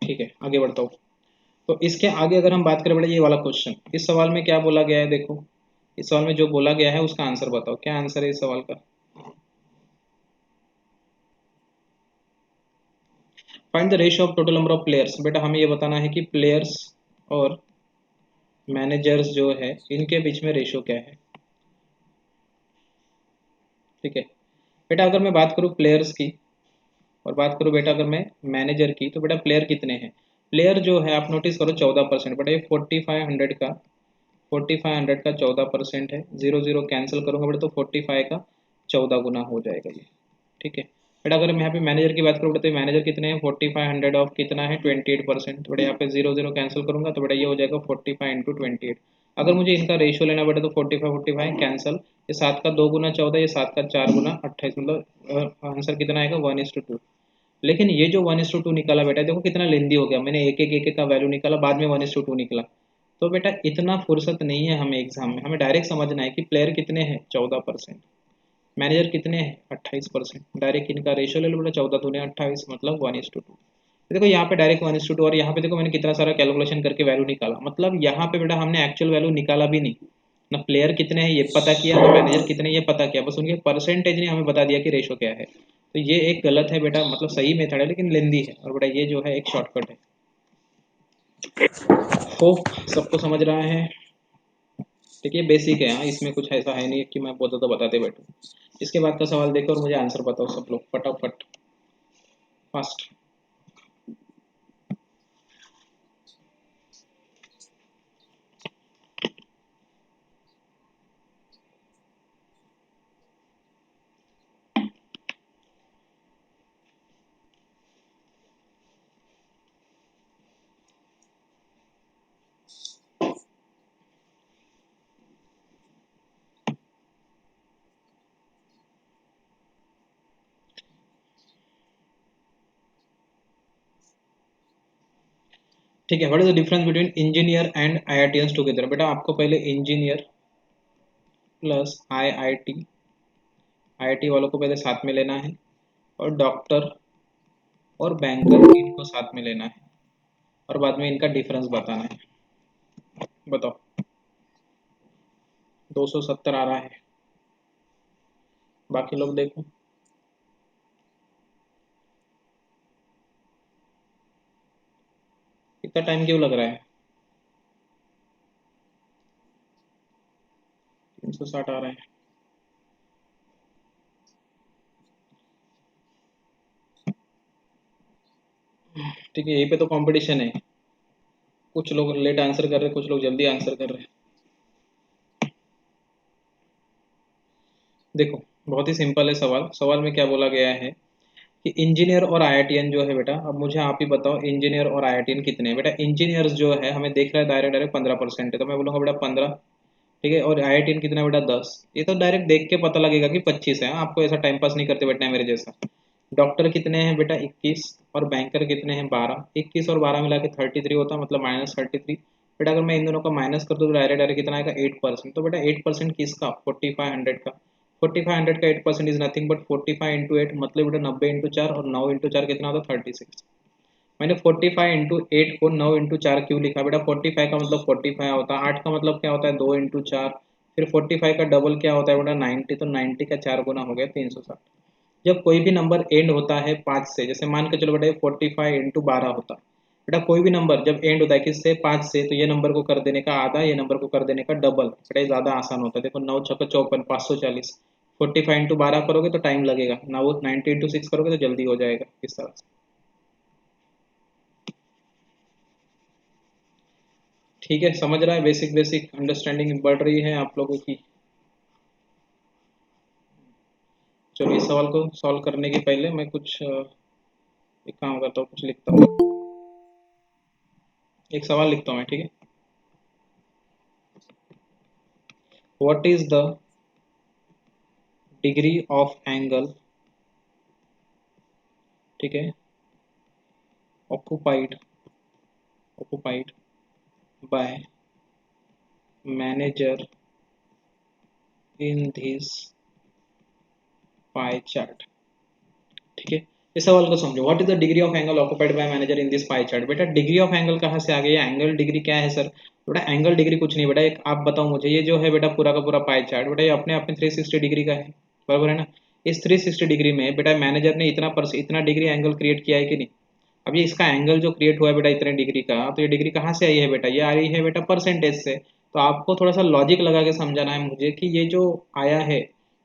ठीक है, आगे बढ़ता हूँ। तो इसके आगे अगर हम बात करें बेटा, ये वाला क्वेश्चन, इस सवाल में क्या बोला गया है देखो। इस सवाल में जो बोला गया है उसका आंसर बताओ, क्या आंसर है इस सवाल का। Find the ratio of total number of players. बेटा हमें ये बताना है कि प्लेयर्स और मैनेजर्स जो है इनके बीच में रेशियो क्या है। ठीक है बेटा, अगर मैं बात करूँ प्लेयर्स की और बात करूँ बेटा अगर मैं मैनेजर की, तो बेटा प्लेयर कितने हैं। प्लेयर जो है आप नोटिस करो 14%। बेटा ये 4500 का 4500 का 14% है। जीरो जीरो कैंसिल करूंगा बेटा तो 45 का 14 गुना हो जाएगा ये। ठीक है बेटा, अगर मैं यहाँ पे मैनेजर की बात करूँ बेटा, तो मैनेजर कितने हैं, 4500 ऑफ कितना है 28%। बेटा यहाँ पे जीरो जीरो कैंसिल करूंगा तो बेटा ये हो जाएगा 45 × 28। अगर मुझे इनका रेशियो लेना बेटा तो 45 कैंसल, ये 7 का 2 गुना 14, ये 7 का 4 गुना 28, मतलब आंसर कितना आएगा 1:2। लेकिन ये जो 1:2 निकाला बेटा, देखो कितना लेंदी हो गया, मैंने एक एक का वैल्यू निकाला, बाद में 1:2 निकला। तो बेटा इतना फुर्सत नहीं है हमें एग्जाम में, हमें डायरेक्ट समझना है कि प्लेयर कितने हैं 14%, मैनेजर कितने हैं 28%। डायरेक्ट इनका रेशियो ले लो बेटा, 14×2 = 28, मतलब 1:2। देखो यहाँ पे डायरेक्ट 1:2, और यहाँ पे देखो मैंने कितना सारा कैलकुलेशन करके वैल्यू निकाला, मतलब यहाँ पे बेटा हमने एक्चुअल वैल्यू निकाला भी नहीं, ना प्लेयर कितने हैं ये पता किया, ना मैनेजर कितने हैं ये पता किया, बस उनके परसेंटेज ने हमें बता दिया कि रेशो क्या है। तो ये एक गलत है बेटा, मतलब सही मेथड है लेकिन लेंदी है, और बेटा ये जो है एक शॉर्टकट है। होप सबको समझ रहा है। देखिए बेसिक है, हाँ इसमें कुछ ऐसा है नहीं कि मैं बोलता तो बताते बैठूं। इसके बाद का सवाल देखो और मुझे आंसर बताओ सब लोग फटाफट, फास्ट। ठीक है, what is the difference between engineer and IITians together. बेटा आपको पहले इंजीनियर प्लस आईआईटी, आईआईटी वालों को पहले साथ में लेना है, और डॉक्टर और बैंकर इनको साथ में लेना है, और बाद में इनका डिफरेंस बताना है। बताओ, 270 आ रहा है, बाकी लोग देखो। इतना टाइम क्यों लग रहा है, 360 आ रहा है। ठीक है, यहीं पे तो कंपटीशन है, कुछ लोग लेट आंसर कर रहे हैं, कुछ लोग जल्दी आंसर कर रहे हैं। देखो बहुत ही सिंपल है सवाल, सवाल में क्या बोला गया है कि इंजीनियर और आईआईटीएन जो है बेटा, अब मुझे आप ही बताओ इंजीनियर और आईआईटीएन कितने हैं। बेटा इंजीनियर्स जो है हमें देख रहा है डायरेक्ट डायरेक्ट 15% है, तो मैं बोलूँगा बेटा 15। ठीक है, और आईआईटीएन कितना है बेटा 10, ये तो डायरेक्ट देख के पता लगेगा कि 25 है, आपको ऐसा टाइम पास नहीं करते बैठना है मेरे जैसा। डॉक्टर कितने हैं बेटा 21, और बैंकर कितने हैं 12, 21 और 12 मिला के 33 होता, मतलब -33। बेटा अगर मैं इन दोनों का माइनस कर दूँ तो डायरेक्ट डायरेक्ट कितना आएगा 8%। तो बेटा 8% किसका, 4500 का, 4500 का 8% इज नथिंग बट 45 × 8, मतलब बेटा 90 × 4, और 9 × 4 कितना होता है 36। मैंने 45 × 8 को 9 × 4 क्यों लिखा बेटा, 45 का मतलब 45 होता है, 8 का मतलब क्या होता है 2 × 4, फिर 45 का डबल क्या होता है बेटा 90, तो 90 का 4 गुना हो गया 360। जब कोई भी नंबर एंड होता है 5 से, जैसे मान के चलो बेटा 45 × 12 होता है, बेटा कोई भी नंबर जब एंड होता है किससे 5 से, तो ये नंबर को कर देने का आधा, ये नंबर को कर देने का डबल, बेटा ये ज़्यादा आसान होता है। देखो 9 × 6 = 54, 540, 45 × 12 करोगे तो टाइम लगेगा ना, वो 90 × 6 करोगे तो जल्दी हो जाएगा इस तरह से। ठीक है, समझ रहा है, बेसिक बेसिक अंडरस्टैंडिंग बढ़ रही है आप लोगों की। चलो इस सवाल को सॉल्व करने के पहले मैं कुछ एक काम करता हूँ, कुछ लिखता हूँ, एक सवाल लिखता हूँ मैं। ठीक है, what is the degree of angle, ठीक है, occupied occupied by manager in this pie chart. ठीक है, इस सवाल को समझो, what is the degree of angle occupied by manager in this pie chart. बेटा डिग्री ऑफ एंगल कहाँ से आ गई, एंगल डिग्री क्या है सर। बेटा एंगल डिग्री कुछ नहीं बेटा, एक आप बताओ मुझे, ये जो है बेटा पूरा का पूरा पाई चार्ट बेटा ये अपने आप में 360 डिग्री का है, बराबर है ना। इस 360 डिग्री में बेटा मैनेजर ने इतना डिग्री एंगल क्रिएट किया है कि नहीं। अब ये इसका एंगल जो क्रिएट हुआ है बेटा इतने डिग्री का, तो ये डिग्री कहाँ से आई है बेटा, ये आ रही है बेटा परसेंटेज से। तो आपको थोड़ा सा लॉजिक लगा के समझाना है मुझे कि ये जो आया है,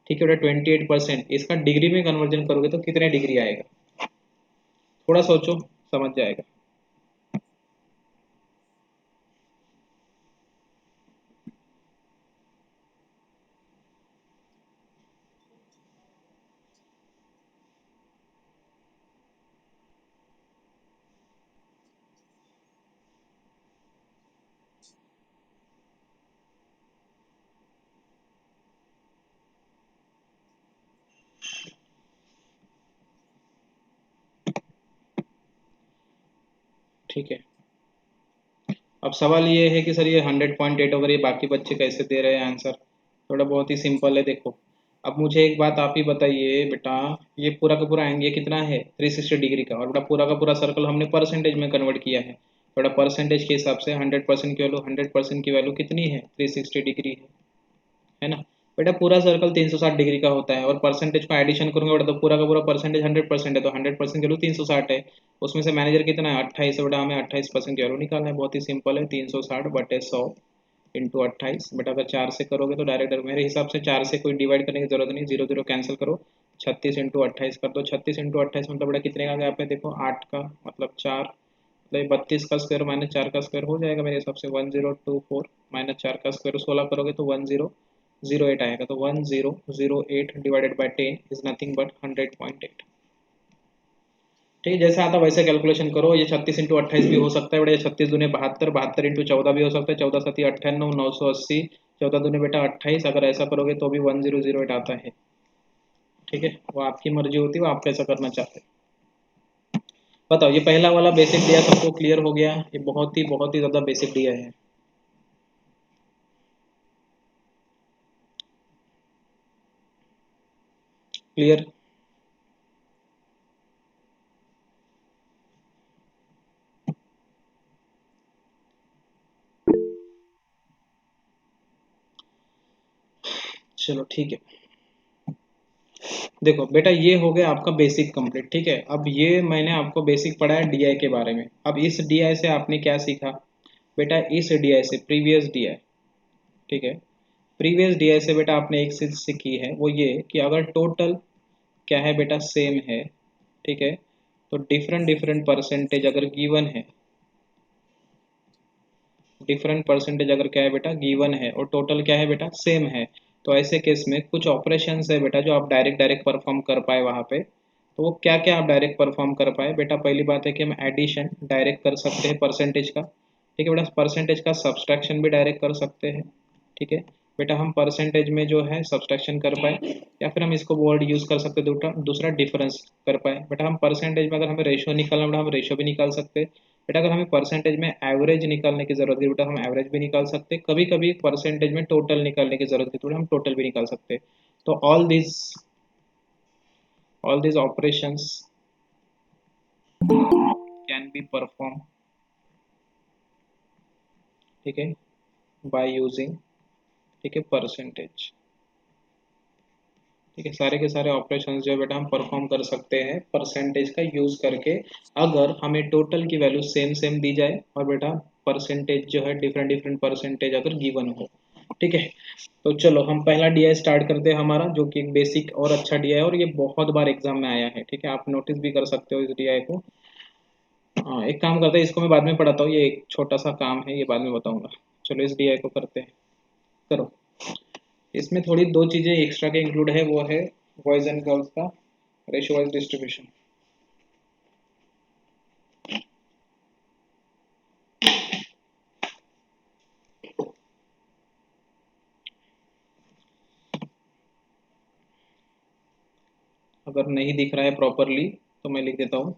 ठीक है बेटा 28%, इसका डिग्री में कन्वर्जन करोगे तो कितने डिग्री आएगा, थोड़ा सोचो समझ जाएगा। ठीक है, अब सवाल ये है कि सर ये 100.8 अगर ये बाकी बच्चे कैसे दे रहे हैं आंसर। थोड़ा बहुत ही सिंपल है, देखो अब मुझे एक बात आप ही बताइए बेटा, ये पूरा का पूरा एंगल कितना है 360 डिग्री का, और बेटा पूरा का पूरा सर्कल हमने परसेंटेज में कन्वर्ट किया है। बेटा परसेंटेज के हिसाब से 100% की वैल्यू, 100% की वैल्यू कितनी है 360 डिग्री है ना। बेटा पूरा सर्कल 360 डिग्री का होता है, और परसेंटेज को एडिशन करूंगा बेटा तो पूरा का पूरा परसेंटेज 100% है, तो 100% की वैल्यू 360 है। उसमें से मैनेजर कितना है 28 है, बेटा हमें 28% की वैल्यू निकालना है, बहुत ही सिंपल है 360/100 इंटू 28। बेटा अगर 4 से करोगे तो डायरेक्ट मेरे हिसाब से 4 से कोई डिवाइड करने की जरूरत नहीं, 0 0 कैंसिल करो, 36 इंटू 28 कर दो। 36 इंटू 28 मतलब बेटा कितने का गैप है, देखो 8 का, मतलब 4, मतलब 32 का स्क्वायर माइनस 4 का स्क्वायर हो जाएगा मेरे हिसाब से 1024, माइनस 4 का स्क्वायर 16 करोगे तो 1008 आएगा, तो 1008 divided by 10 is nothing but 100.8। ठीक है, जैसे आता वैसे कैलकुलेशन करो, ये 36 इंटू 28 भी हो सकता है बेटा, ये 36 दूने 72, 72 इंटू 14 भी हो सकता है, 14 7 98, 980, 14 दूने बेटा 28, अगर ऐसा करोगे तो भी 1008 आता है। ठीक है, वो आपकी मर्जी होती है, वो आप कैसा करना चाहते हैं। बताओ ये पहला वाला बेसिक दिया सबको क्लियर हो गया, ये बहुत ही ज्यादा बेसिक दिया है। क्लियर। चलो ठीक है, देखो बेटा ये हो गया आपका बेसिक कंप्लीट। ठीक है, अब ये मैंने आपको बेसिक पढ़ाया डीआई के बारे में। अब इस डीआई से आपने क्या सीखा बेटा, इस डीआई से प्रीवियस डीआई, ठीक है, प्रीवियस डीआई से बेटा आपने एक चीज सीखी है, वो ये कि अगर टोटल क्या है बेटा सेम है, ठीक है, तो डिफरेंट डिफरेंट परसेंटेज अगर गिवन है, डिफरेंट परसेंटेज अगर क्या है बेटा गिवन है, और टोटल क्या है बेटा सेम है, तो ऐसे केस में कुछ ऑपरेशन है बेटा जो आप डायरेक्ट डायरेक्ट परफॉर्म कर पाए वहाँ पे। तो वो क्या क्या आप डायरेक्ट परफॉर्म कर पाए बेटा, पहली बात है कि हम एडिशन डायरेक्ट कर सकते हैं परसेंटेज का, ठीक है बेटा, परसेंटेज का सब्सट्रैक्शन भी डायरेक्ट कर सकते हैं। ठीक है बेटा, हम परसेंटेज में जो है सब्सट्रैक्शन कर पाए, या फिर हम इसको वर्ड यूज कर सकते हैं दूसरा दूसरा डिफरेंस कर पाए। बेटा हम परसेंटेज में अगर हमें रेशियो निकालना बेटा हम रेशियो भी निकाल सकते हैं। बेटा अगर हमें परसेंटेज में एवरेज निकालने की जरूरत है बेटा हम एवरेज भी निकाल सकते हैं, कभी कभी परसेंटेज में टोटल निकालने की जरूरत है तो हम टोटल भी निकाल सकते हैं। तो all these operations can be performed, ठीक है, बाय यूजिंग, ठीक है, परसेंटेज। ठीक है, सारे के सारे ऑपरेशंस जो है बेटा हम परफॉर्म कर सकते हैं परसेंटेज का यूज करके, अगर हमें टोटल की वैल्यू सेम सेम दी जाए और बेटा परसेंटेज जो है डिफरेंट डिफरेंट परसेंटेज अगर गिवन हो। ठीक है, तो चलो हम पहला डीआई स्टार्ट करते हैं हमारा, जो कि एक बेसिक और अच्छा डीआई है, और ये बहुत बार एग्जाम में आया है। ठीक है, आप नोटिस भी कर सकते हो इस डीआई को। हाँ एक काम करते हैं, इसको मैं बाद में पढ़ाता हूँ, ये एक छोटा सा काम है, ये बाद में बताऊंगा। चलो इस डीआई को करते हैं, करो। इसमें थोड़ी दो चीजें एक्स्ट्रा के इंक्लूड है, वो है बॉयज एंड गर्ल्स का रेशियो वाइज डिस्ट्रीब्यूशन। अगर नहीं दिख रहा है प्रॉपरली तो मैं लिख देता हूँ,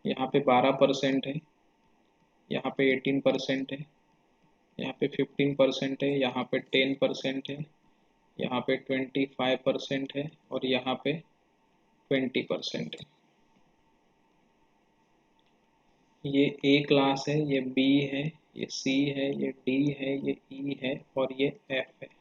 यहाँ पे 12% है, यहाँ पे 18% है, यहाँ पे 15% है, यहाँ पे 10% है, यहाँ पे 25% है और यहाँ पे 20% है। ये ए क्लास है, ये बी है, ये सी है, ये डी है, ये ई है और ये एफ है।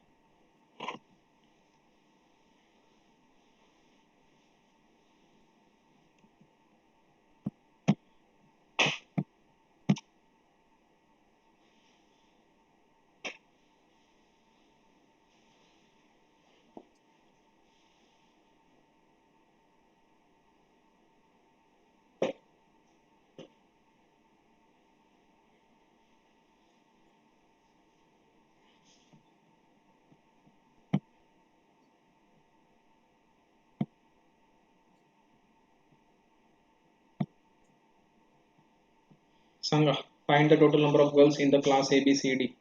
सांगा, find the total number of girls in the class A B C D.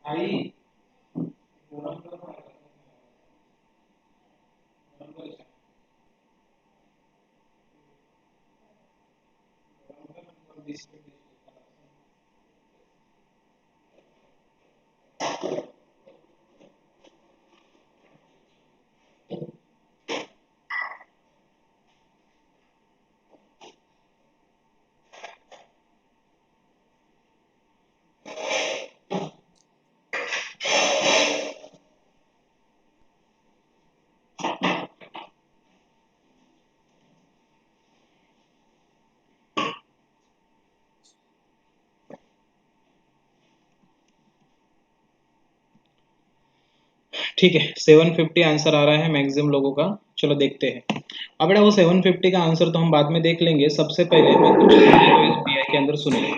आई ठीक है, 750 आंसर आ रहा है मैक्सिमम लोगों का। चलो देखते हैं। अब बेटा वो 750 का आंसर तो हम बाद में देख लेंगे, सबसे पहले मैं कुछ चीजें जो इस डीआई के अंदर सुनिए।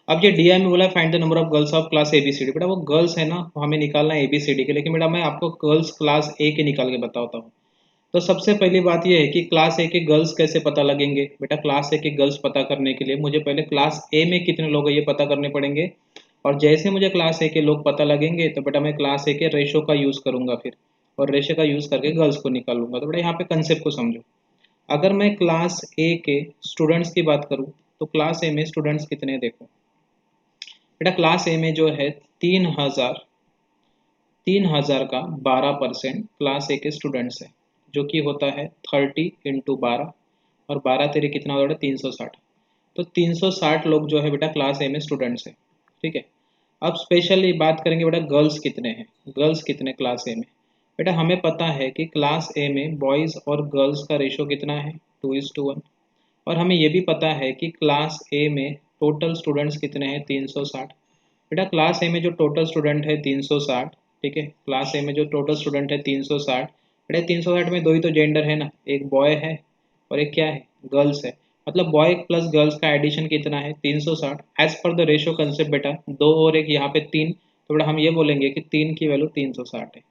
अब ये डीआई में बोला find the number of girls of class ABCD. बेटा वो गर्ल्स है ना, वो हमें निकालना है एबीसीडी के, लेकिन बेटा मैं आपको गर्ल्स क्लास ए के निकाल के बताता हूँ। तो सबसे पहली बात यह है कि क्लास ए के गर्ल्स कैसे पता लगेंगे। बेटा क्लास ए के गर्ल्स पता करने के लिए मुझे पहले क्लास ए में कितने लोग हैं ये पता करने पड़ेंगे। और जैसे मुझे क्लास ए के लोग पता लगेंगे तो बेटा मैं क्लास ए के रेशो का यूज़ करूंगा फिर, और रेशो का यूज़ करके गर्ल्स को निकालूंगा। तो बेटा यहाँ पे कंसेप्ट को समझो। अगर मैं क्लास ए के स्टूडेंट्स की बात करूँ तो क्लास ए में स्टूडेंट्स कितने हैं देखो। बेटा क्लास ए में जो है 3000 का 12% क्लास ए के स्टूडेंट्स है, जो कि होता है 30 × 12, और 12 तेरे कितना होता है 360। तो 360 लोग जो है बेटा क्लास ए में स्टूडेंट्स है। ठीक है। अब स्पेशली बात करेंगे बेटा गर्ल्स कितने हैं, गर्ल्स कितने क्लास ए में। बेटा हमें पता है कि क्लास ए में बॉयज़ और गर्ल्स का रेशो कितना है 2:1। और हमें ये भी पता है कि क्लास ए में टोटल स्टूडेंट्स कितने हैं 360। बेटा क्लास ए में जो टोटल स्टूडेंट है 360, ठीक है, क्लास ए में जो टोटल स्टूडेंट है 360। बेटा 360 में दो ही तो जेंडर है ना, एक बॉय है और एक क्या है गर्ल्स है। मतलब बॉय प्लस गर्ल्स का एडिशन कितना है 360 as per the ratio concept. बेटा दो और एक यहाँ पे तीन, तो बेटा हम ये बोलेंगे कि तीन की वैल्यू 360 है।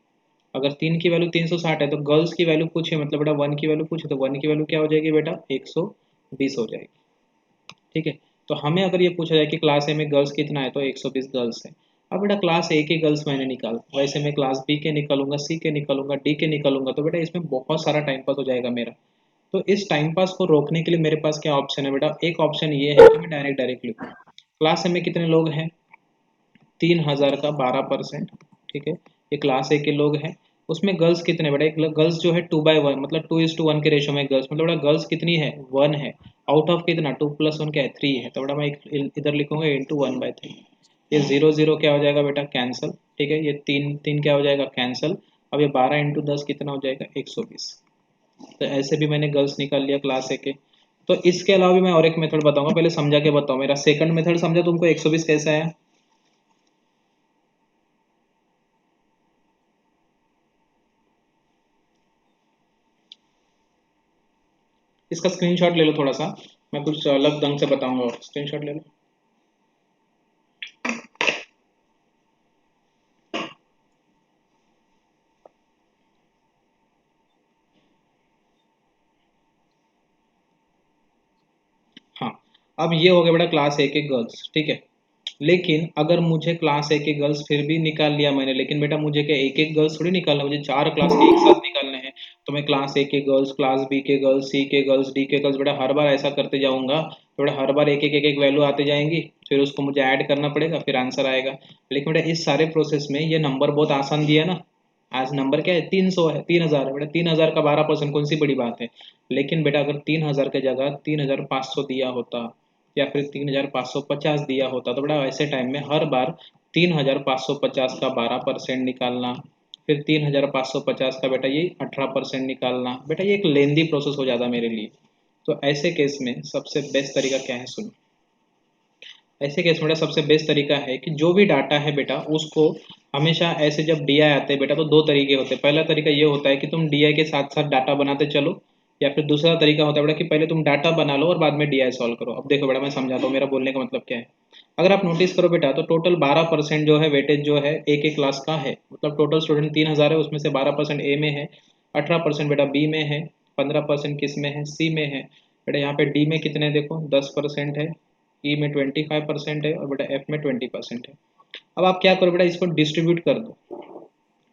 अगर तीन की वैल्यू 360 है तो गर्ल्स की वैल्यू पूछे, मतलब बेटा वन की वैल्यू पूछे तो वन की वैल्यू क्या हो जाएगी बेटा 120 हो जाएगी। ठीक है। तो हमें अगर ये पूछा जाए कि क्लास ए में गर्ल्स कितना है तो 120 गर्ल्स है। अब बेटा क्लास ए के गर्ल्स मैंने निकाल, वैसे मैं क्लास बी के निकालूंगा, सी के निकालूंगा, डी के निकालूंगा, तो बेटा इसमें बहुत सारा टाइम पास हो जाएगा मेरा। तो इस टाइम पास को रोकने के लिए मेरे पास क्या ऑप्शन है बेटा, एक ऑप्शन ये है कि मैं डायरेक्ट लिखूँ। क्लास ए में कितने लोग हैं 3000 का 12%, ठीक है, ये क्लास ए के लोग हैं। उसमें गर्ल्स कितने बेटा, एक गर्ल्स जो है 2/1 मतलब 2:1 के रेशो में गर्ल्स, मतलब बेटा गर्ल्स कितनी है 1 है, आउट ऑफ कितना 2+1 क्या है 3 है, तो बेटा मैं इधर लिखूंगा इंटू 1/3। ये 0 0 क्या हो जाएगा बेटा कैंसिल, ठीक है, ये 3 3 क्या हो जाएगा कैंसिल। अब ये 12 × 10 कितना हो जाएगा 120। तो ऐसे भी मैंने गर्ल्स निकाल लिया क्लास ए के। तो इसके अलावा भी मैं और एक मेथड बताऊंगा, पहले समझा के बताओ, मेरा सेकंड मेथड समझा तुमको 120 कैसे आया। इसका स्क्रीनशॉट ले लो थोड़ा सा, मैं कुछ अलग ढंग से बताऊंगा, और स्क्रीनशॉट ले लो। हाँ, अब ये हो गया बेटा क्लास ए के गर्ल्स, ठीक है। लेकिन अगर मुझे क्लास ए के गर्ल्स फिर भी निकाल लिया मैंने, लेकिन बेटा मुझे क्या एक एक गर्ल्स थोड़ी निकालना, मुझे 4 क्लास के एक साथ निकालने हैं। तो मैं क्लास ए के गर्ल्स, क्लास बी के गर्ल्स, सी के गर्ल्स, डी के गर्ल्स, बेटा हर बार ऐसा करते जाऊंगा तो बेटा हर बार एक एक वैल्यू आते जाएंगी, फिर उसको मुझे ऐड करना पड़ेगा, फिर आंसर आएगा। लेकिन बेटा इस सारे प्रोसेस में ये नंबर बहुत आसान दिया ना, आज नंबर क्या है 300 है, 3000 है बेटा, 3000 का 12% कौन सी बड़ी बात है। लेकिन बेटा अगर 3000 की जगह 3500 दिया होता, या फिर 3550 दिया होता, तो बेटा ऐसे टाइम में हर बार 3550 का 12% निकालना, फिर 3550 का बेटा ये 18% निकालना, बेटा ये एक लेंदी प्रोसेस हो जाता मेरे लिए। तो ऐसे केस में सबसे बेस्ट तरीका क्या है सुनो, ऐसे केस में सबसे बेस्ट तरीका है कि जो भी डाटा है बेटा उसको हमेशा ऐसे, जब डीआई आते हैं बेटा तो दो तरीके होते हैं। पहला तरीका ये होता है कि तुम डीआई के साथ साथ डाटा बनाते चलो, या फिर दूसरा तरीका होता है बेटा कि पहले तुम डाटा बना लो और बाद में डीआई सॉल्व करो। अब देखो बेटा मैं समझाता हूँ मेरा बोलने का मतलब क्या है। अगर आप नोटिस करो बेटा तो टोटल 12% जो है वेटेज जो है एक एक क्लास का है, मतलब टोटल स्टूडेंट 3000 है, उसमें से 12% ए में है, 18% बेटा बी में है, 15% किस में है सी में है। बेटा यहाँ पे डी में कितने देखो 10% है, ई में 25% है, और बेटा एफ में 20% है। अब आप क्या करो बेटा इसको डिस्ट्रीब्यूट कर दो।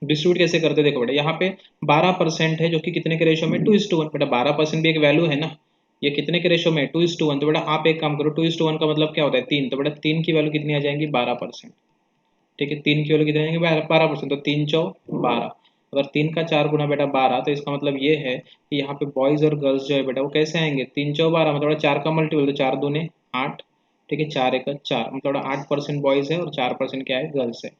डिस्ट्रीब्यूट कैसे करते देखो बेटा, यहाँ पे 12% है जो कि कितने के रेशो में 2:1, बेटा 12% भी एक वैल्यू है ना, ये कितने के रेशो में 2:1। तो बेटा आप एक काम करो 2:1 का मतलब क्या होता है 3, तो बेटा 3 की वैल्यू कितनी आ जाएंगी 12%, ठीक है, 3 की वैल्यू कितनी आ जाएंगी 12%, तो 3×4 = 12। अगर 3 का 4 गुना बेटा 12, तो इसका मतलब ये है कि यहाँ पे बॉयज और गर्ल्स जो है बेटा वो कैसे आएंगे 3×4 = 12, मतलब 4 का मल्टीपल, तो 4×2 = 8, ठीक है, 4×1 = 4, मतलब 8% बॉयज है और 4% क्या है गर्ल्स है।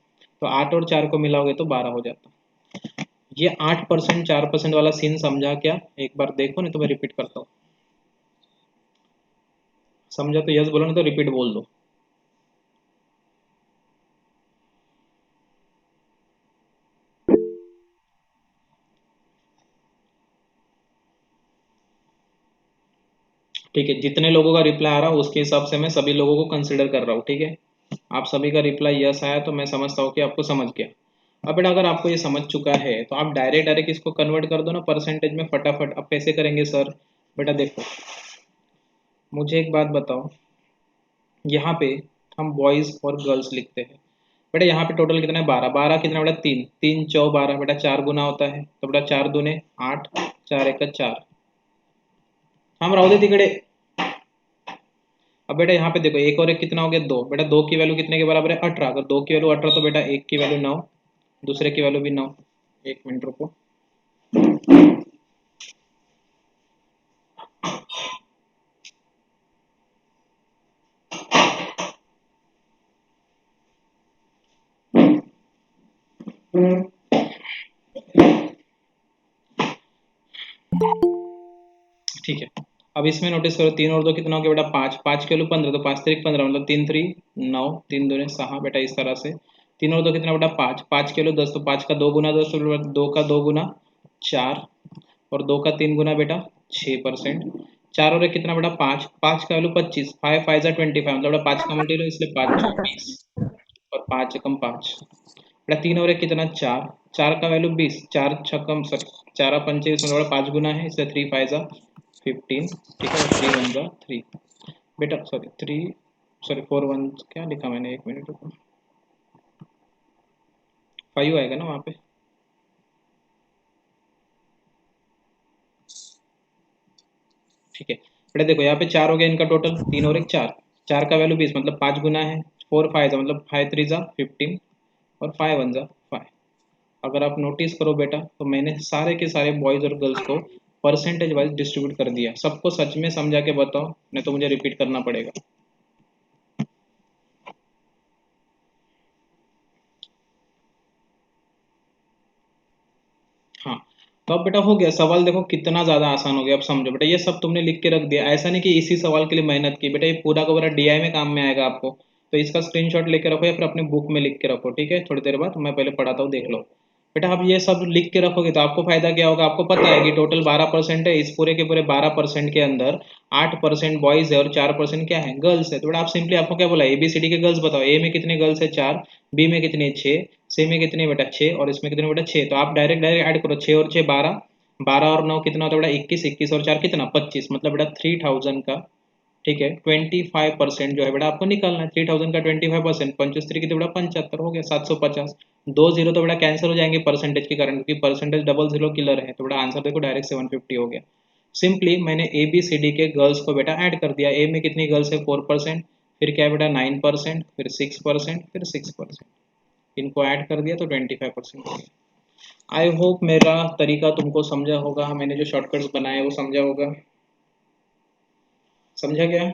तो 8 और 4 को मिलाओगे तो 12 हो जाता। ये 8% 4% वाला सीन समझा क्या, एक बार देखो नहीं तो मैं रिपीट करता हूँ। समझा तो यस बोलो, नहीं तो रिपीट बोल दो। ठीक है, जितने लोगों का रिप्लाई आ रहा है उसके हिसाब से मैं सभी लोगों को कंसिडर कर रहा हूँ, ठीक है। आप सभी का रिप्लाई यस आया तो मैं समझता हूँ कि आपको समझ गया। अब बेटा अगर आपको ये समझ चुका है तो आप डायरेक्ट डायरेक्ट इसको कन्वर्ट कर दो ना परसेंटेज में फटाफट। अब कैसे करेंगे सर, बेटा देखो मुझे एक बात बताओ, यहाँ पे हम बॉयज और गर्ल्स लिखते हैं, बेटा यहाँ पे टोटल कितना है 12, 12 कितना बेटा 3, 3×4 = 12, बेटा 4 गुना होता है, तो बेटा 4×2 = 8, 4×1 = 4। हम रहो दे तिकड़े। अब बेटा यहाँ पे देखो एक और एक कितना हो गया 2, बेटा 2 की वैल्यू कितने के बराबर है 18, अगर 2 की वैल्यू 18 तो बेटा 1 की वैल्यू 9, दूसरे की वैल्यू भी 9। एक मिनट रुको। ठीक है, अब इसमें नोटिस करो 3 और 2 कितना हो गया बेटा 5, 5 की वैल्यू 15, तो 5×3 = 15, मतलब 3×3 = 9, 3×2 = 6, बेटा इस तरह से। 3 और 2 कितना बेटा 5, 5 की वैल्यू 10, तो 5 का 2 गुना 10, तो 2 का 2 गुना 4, और 2 का 3 गुना बेटा 6%। 4 और 1 कितना बेटा 5, 5 का वैल्यू 25, 5 5 ज़ा 25, मतलब बेटा 5 का मल्टीपल इसलिए 5 × 20, और 5 एकम 5, बेटा 3 और 1 कितना 4, 4 का वैल्यू 20, 4 छक्कम सॉरी 4 पंचे इसमें बेटा 5 गुना है इसलिए 3 5 ज़ा 15, ठीक है, 3 1 ज़ा 3, बेटा सॉरी 3 सॉरी 4 1 क्या लिखा मैंने, एक मिनट रुको, 5 आएगा ना वहाँ पे। ठीक है बेटा देखो यहाँ पे 4 हो गया इनका टोटल, 3 और 1 4, 4 का वैल्यू 20 मतलब 5 गुना है, 4 5 ज़ा मतलब 5 3 ज़ा 15, और 5 1 ज़ा 5। अगर आप नोटिस करो बेटा तो मैंने सारे के सारे बॉयज़ और गर्ल्स को परसेंटेज वाइज डिस्ट्रीब्यूट कर दिया। सबको सच में समझा के बताओ, नहीं तो मुझे रिपीट करना पड़ेगा। हाँ, तो अब बेटा हो गया सवाल, देखो कितना ज़्यादा आसान हो गया। अब समझो बेटा, ये सब तुमने लिख के रख दिया, ऐसा नहीं कि इसी सवाल के लिए मेहनत की बेटा, ये पूरा का पूरा डीआई में काम में आएगा आपको। तो इसका स्क्रीनशॉट लेके रखो या फिर अपने बुक में लिख के रखो, ठीक है। थोड़ी देर बाद मैं पहले पढ़ाता हूँ, देख लो बेटा। अब ये सब लिख के रखोगे तो आपको फायदा क्या होगा, आपको पता है कि टोटल 12% है, इस पूरे के पूरे 12% के अंदर 8% बॉयज है और 4% क्या है, गर्ल्स है। तो बेटा आप सिंपली, आपको क्या बोला, ABCD के गर्ल्स बताओ, ए में कितने गर्ल्स है 4, बी में कितने 6, सी में कितने बेटा 6, और इसमें कितने बेटा 6। तो आप डायरेक्ट डायरेक्ट ऐड करो, 6 और 6 12, 12 और 9 कितना होता है बेटा 21, 21 और 4 कितना 25, मतलब बेटा 3000 का, ठीक है, 25% जो है बेटा आपको निकालना है। 3000 का 25%, 25 कितने बेटा 75, हो गया 750। दो जीरो तो बेटा कैंसिल हो जाएंगे परसेंटेज के कारण, क्योंकि परसेंटेज डबल जीरो किलर है। तो बेटा आंसर देखो डायरेक्ट 750 हो गया। सिंपली मैंने ABCD के गर्ल्स को बेटा ऐड कर दिया। ए में कितनी गर्ल्स है 4%, फिर क्या है बेटा 9%, फिर 6%, फिर 6%, इनको ऐड कर दिया तो 25% हो गया। आई होप मेरा तरीका तुमको समझा होगा, मैंने जो शॉर्टकट्स बनाए वो समझा होगा। समझा गया?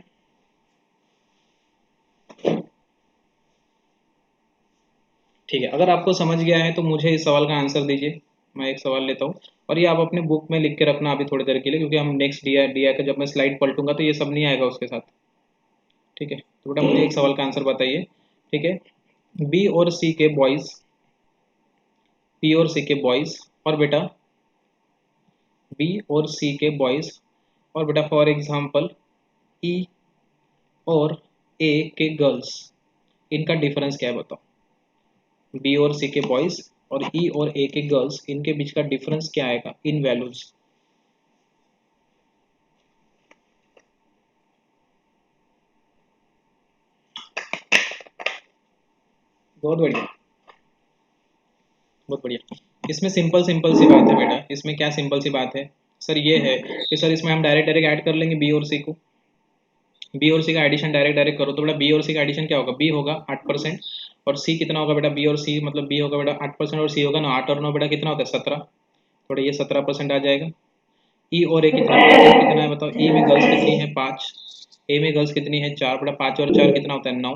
ठीक है, अगर आपको समझ गया है तो मुझे इस सवाल का आंसर दीजिए। मैं एक सवाल लेता हूँ, और ये आप अपने बुक में लिख के रखना अभी थोड़ी देर के लिए, क्योंकि हम नेक्स्ट डी आई का जब मैं स्लाइड पलटूंगा तो ये सब नहीं आएगा उसके साथ। ठीक है, तो बेटा मुझे एक सवाल का आंसर बताइए। ठीक है, बी और सी के बॉयज, बी और सी के बॉयज, और बेटा बी और सी के बॉयज, और बेटा फॉर एग्जांपल ई और ए के गर्ल्स, इनका डिफरेंस क्या है बताओ। बी और सी के बॉयज और ई और ए के गर्ल्स, इनके बीच का डिफरेंस क्या आएगा इन वैल्यूज। बहुत बढ़िया, बहुत बढ़िया। इसमें सिंपल सिंपल सी बात है बेटा, इसमें क्या सिंपल सी बात है सर, ये है कि सर इसमें हम डायरेक्ट डायरेक्ट ऐड कर लेंगे बी और सी को। बी और सी का एडिशन डायरेक्ट डायरेक्ट करो तो बेटा बी और सी का एडिशन क्या होगा, बी होगा 8%, और सी कितना होगा बेटा, बी और सी मतलब बी होगा बेटा 8% और सी होगा ना 8 और 9 बेटा कितना होता है 17, थोड़ा ये 17% आ जाएगा। ई और ए कितना बेटा, कितना है बताओ, ई में गर्ल्स कितनी है 5, ए में गर्ल्स कितनी है 4, बेटा 5 और 4 कितना होता है 9।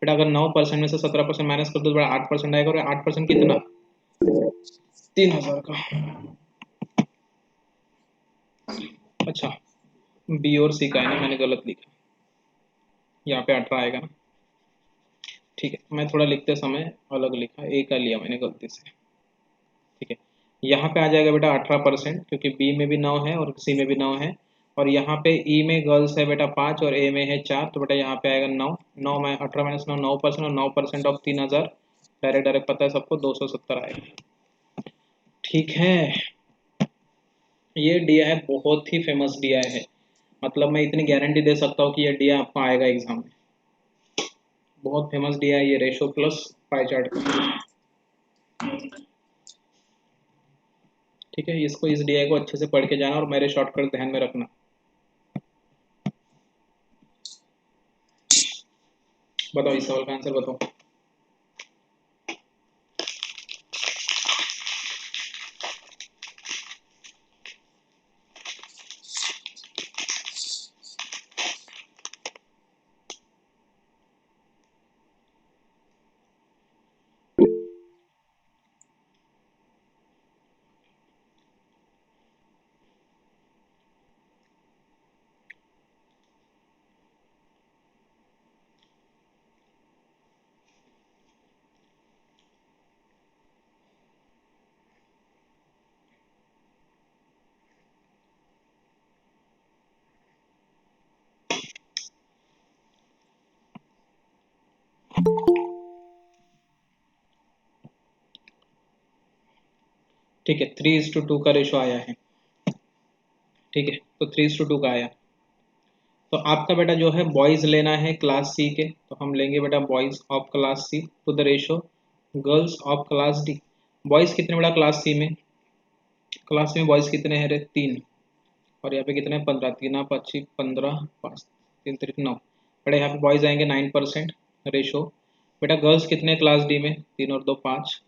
बेटा अगर 9% में से 17% माइनस कर दो तो बेटा 8% आएगा, और 8% कितना 3000 का। अच्छा, बी और सी का है ना, मैंने गलत लिखा, यहाँ पे 18 आएगा ना। ठीक है, मैं थोड़ा लिखते समय अलग लिखा, ए का लिया मैंने गलती से। ठीक है, यहाँ पे आ जाएगा बेटा 18%, क्योंकि बी में भी 9 है और सी में भी 9 है, और यहाँ पे ई में गर्ल्स है बेटा 5 और ए में है 4, तो बेटा यहाँ पे आएगा 9, 9 में 18 माइनस 9, 9%, और 9% ऑफ 3000 डायरेक्ट डायरेक्ट पता है सबको 270 आएगा। ठीक है, ये डीआई बहुत ही फेमस डीआई है, मतलब मैं इतनी गारंटी दे सकता हूँ कि ये डीआई आपको आएगा एग्जाम में। बहुत फेमस डीआई ये, रेशो प्लस पाई चार्ट का। ठीक है, इसको इस डीआई को अच्छे से पढ़ के जाना और मेरे शॉर्टकट ध्यान में रखना। बताओ इस सवाल का आंसर बताओ। ठीक है, 3:2 का रेशो आया है। ठीक है, तो 3:2 का आया, तो आपका बेटा जो है बॉयज लेना है क्लास सी के, तो हम लेंगे बेटा boys of class C to the ratio girls of class D. Boys कितने बेटा क्लास सी में, क्लास में बॉयज कितने हैं रे 3, और यहाँ पे कितने 15, 3 5 15, 5 3 3 9, बेटा यहाँ पे बॉयज आएंगे 9% रेशो। बेटा गर्ल्स कितने क्लास डी में, 3 और 2 5,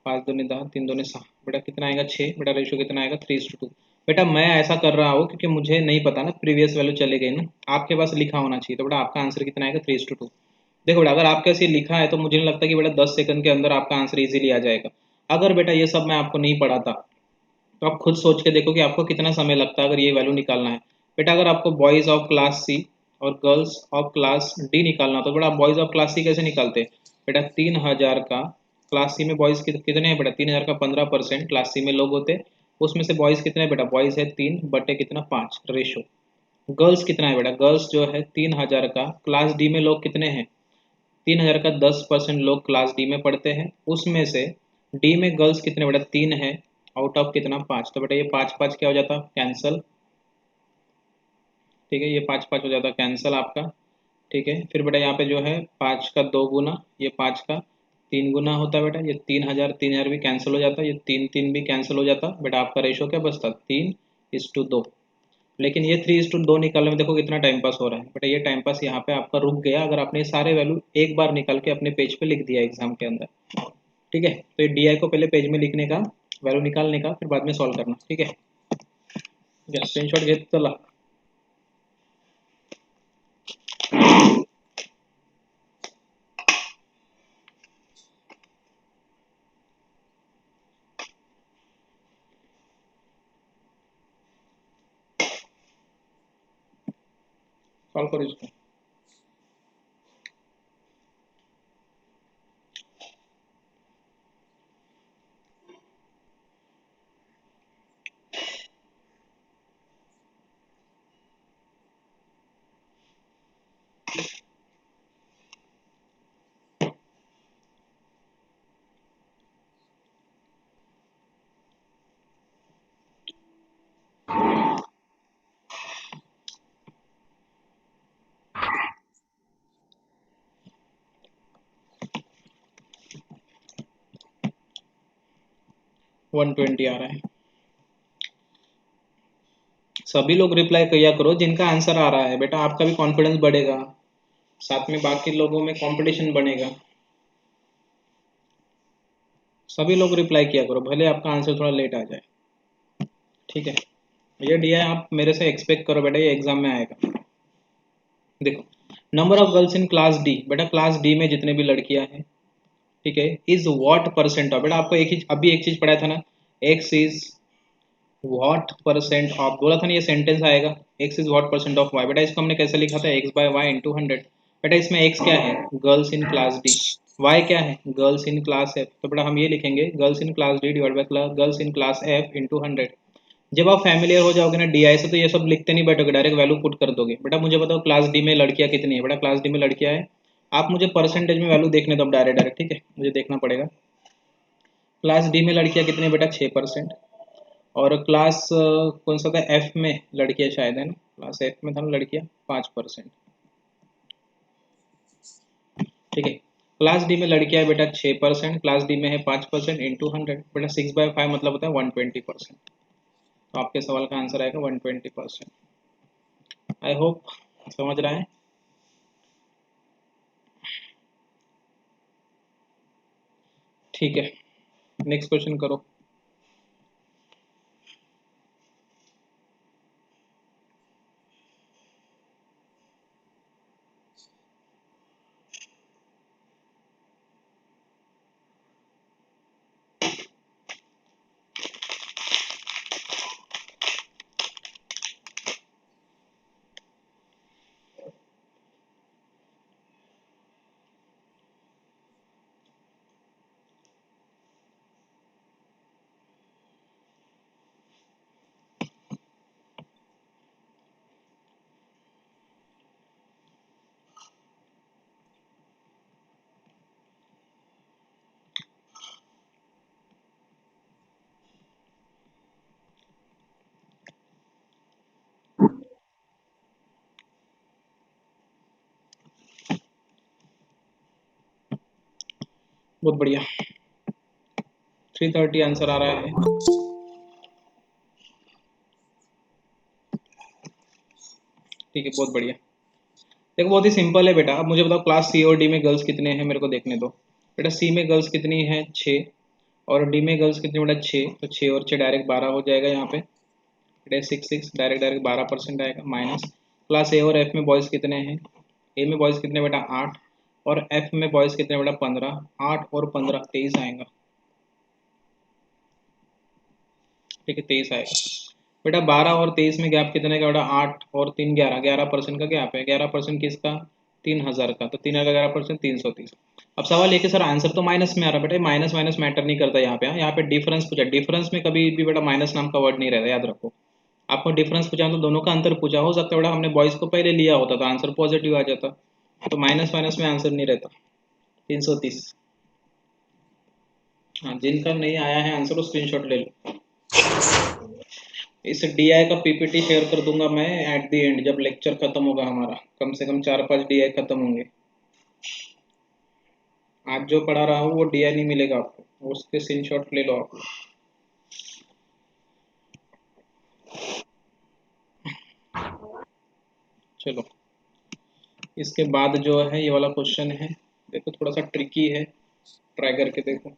5 दूनी 10, 3 दूनी 6, बेटा कितना आएगा 6, बेटा रेशो कितना आएगा 3:2। बेटा मैं ऐसा कर रहा हूँ क्योंकि मुझे नहीं पता ना, प्रीवियस वैल्यू चले गई ना, आपके पास लिखा होना चाहिए, तो बेटा आपका आंसर कितना आएगा 3:2। देखो बेटा, अगर आपके ऐसे लिखा है तो मुझे नहीं लगता कि बेटा 10 सेकंड के अंदर आपका आंसर इजीली आ जाएगा। अगर बेटा ये सब मैं आपको नहीं पढ़ाता तो आप खुद सोच के देखो कि आपको कितना समय लगता है अगर ये वैल्यू निकालना है। बेटा अगर आपको बॉयज़ ऑफ क्लास सी और गर्ल्स ऑफ क्लास डी निकालना तो बेटा आप बॉयज़ ऑफ क्लास सी कैसे निकालते? बेटा 3000 का क्लास सी में बॉयज़ कितने हैं बेटा, 3000 का 15% क्लास सी में लोग होते, उसमें से बॉयज़ कितने हैं बेटा, बॉयज़ है 3 बटे कितना 5 रेशो। गर्ल्स कितना है बेटा, गर्ल्स जो है 3000 का क्लास डी में लोग कितने हैं, 3000 का 10% लोग क्लास डी में पढ़ते हैं, उसमें से डी में गर्ल्स कितने बेटा 3 है, आउट ऑफ कितना 5, तो बेटा ये 5 5 क्या हो जाता कैंसल। ठीक है, ये 5 5 हो जाता कैंसल आपका। ठीक है, फिर बेटा यहाँ पे जो है 5 का 2 गुना, ये 5 का 3 गुना होता है बेटा, ये 3000 भी कैंसिल हो जाता, ये 3 3 भी कैंसिल हो जाता बेटा, आपका रेशो क्या बचता 3:2। लेकिन ये 3:2 निकालने में देखो कितना टाइम पास हो रहा है बेटा, ये टाइम पास यहाँ पे आपका रुक गया अगर आपने सारे वैल्यू एक बार निकाल के अपने पेज पे लिख दिया एग्जाम के अंदर। ठीक है, तो ये डी आई को पहले पेज में लिखने का, वैल्यू निकालने का, फिर बाद में सॉल्व करना। ठीक है, स्क्रीनशॉट घेत चला। सॉल्व करो इसको। वन 120 आ रहा है। सभी लोग रिप्लाई किया करो जिनका आंसर आ रहा है बेटा, आपका भी कॉन्फिडेंस बढ़ेगा, साथ में बाकी लोगों में कंपटीशन बनेगा। सभी लोग रिप्लाई किया करो, भले आपका आंसर थोड़ा लेट आ जाए। ठीक है, ये दिया है, आप मेरे से एक्सपेक्ट करो बेटा ये एग्जाम में आएगा। देखो, number of girls in class D, बेटा क्लास डी में जितने भी लड़कियां हैं, ठीक है, इज व्हाट परसेंट ऑफ, बेटा आपको एक ही अभी एक चीज पढ़ाया था ना, X is what percent of, बोला था ना ये सेंटेंस आएगा, X is what percent of Y. बेटा इसको हमने कैसे लिखा था, एक्स बाय वाई इंटू 100। बेटा इसमें एक्स क्या है, girls in class D, Y क्या है, गर्ल्स इन क्लास एफ, तो बेटा हम ये लिखेंगे girls in class D divide by girls in class F into 100। जब आप फैमिलियर हो जाओगे ना डीआई से तो ये सब लिखते नहीं बैठोगे, डायरेक्ट वैल्यू पुट कर दोगे। बेटा मुझे बताओ क्लास डी में लड़कियां कितनी है, बेटा क्लास डी में लड़कियां है, आप मुझे परसेंटेज में वैल्यू देखने दो डायरेक्ट डायरेक्ट। ठीक है, मुझे देखना पड़ेगा क्लास डी में लड़कियां कितनी है बेटा 6%, और क्लास कौन सा था एफ में लड़कियां शायद है ना, क्लास एफ में था ना लड़कियां 5%। ठीक है, क्लास डी में लड़कियां है बेटा 6%, क्लास डी में है 5% इंटू 100, बेटा 6/5 मतलब होता है 120%। तो आपके सवाल का आंसर आएगा 120%। आई होप समझ रहा है। ठीक है, नेक्स्ट क्वेश्चन करो। बहुत बढ़िया, 330 आंसर आ रहा है। ठीक है, बहुत बढ़िया। देखो बहुत ही सिंपल है बेटा, अब मुझे बताओ क्लास सी और डी में गर्ल्स कितने हैं मेरे को देखने दो। बेटा सी में गर्ल्स कितनी है 6, और डी में गर्ल्स कितने बेटा 6, तो 6 और 6 डायरेक्ट 12 हो जाएगा यहाँ पे, बेटा 6 डायरेक्ट डायरेक्ट 12% आएगा, माइनस क्लास ए और एफ में बॉयज़ कितने हैं, ए में बॉयज़ कितने बेटा 8 और एफ में बॉयज़ कितने बेटा 15, 8 और 15 23 आएगा, ठीक है 23 आएगा बेटा। 12 और 23 में गैप कितने का बेटा 8 और 3 11, 11% का गैप है, 11% किसका 3000 का, तो 3000 का 11% 330। अब सवाल ये कि सर आंसर तो माइनस में आ रहा है, बेटा माइनस माइनस मैटर नहीं करता यहाँ पे, यहाँ पे डिफरेंस पूछा, डिफरेंस में कभी भी बेटा माइनस नाम का वर्ड नहीं रहता, याद रखो। आपको डिफरेंस पूछा तो दोनों का अंतर पूछा, हो सकता है बेटा हमने बॉयज़ को पहले लिया होता तो आंसर पॉजिटिव आ जाता, तो माइनस माइनस में आंसर नहीं रहता 330। हाँ जिनका नहीं आया है आंसर वो स्क्रीनशॉट ले लो। इस डीआई का पीपीटी शेयर कर दूंगा मैं एट द एंड, जब लेक्चर खत्म होगा हमारा, कम से कम 4-5 डीआई खत्म होंगे। आज जो पढ़ा रहा हूँ वो डीआई नहीं मिलेगा आपको, उसके स्क्रीनशॉट ले लो आप। चलो इसके बाद जो है ये वाला क्वेश्चन है, देखो थोड़ा सा ट्रिकी है, ट्राई करके देखो।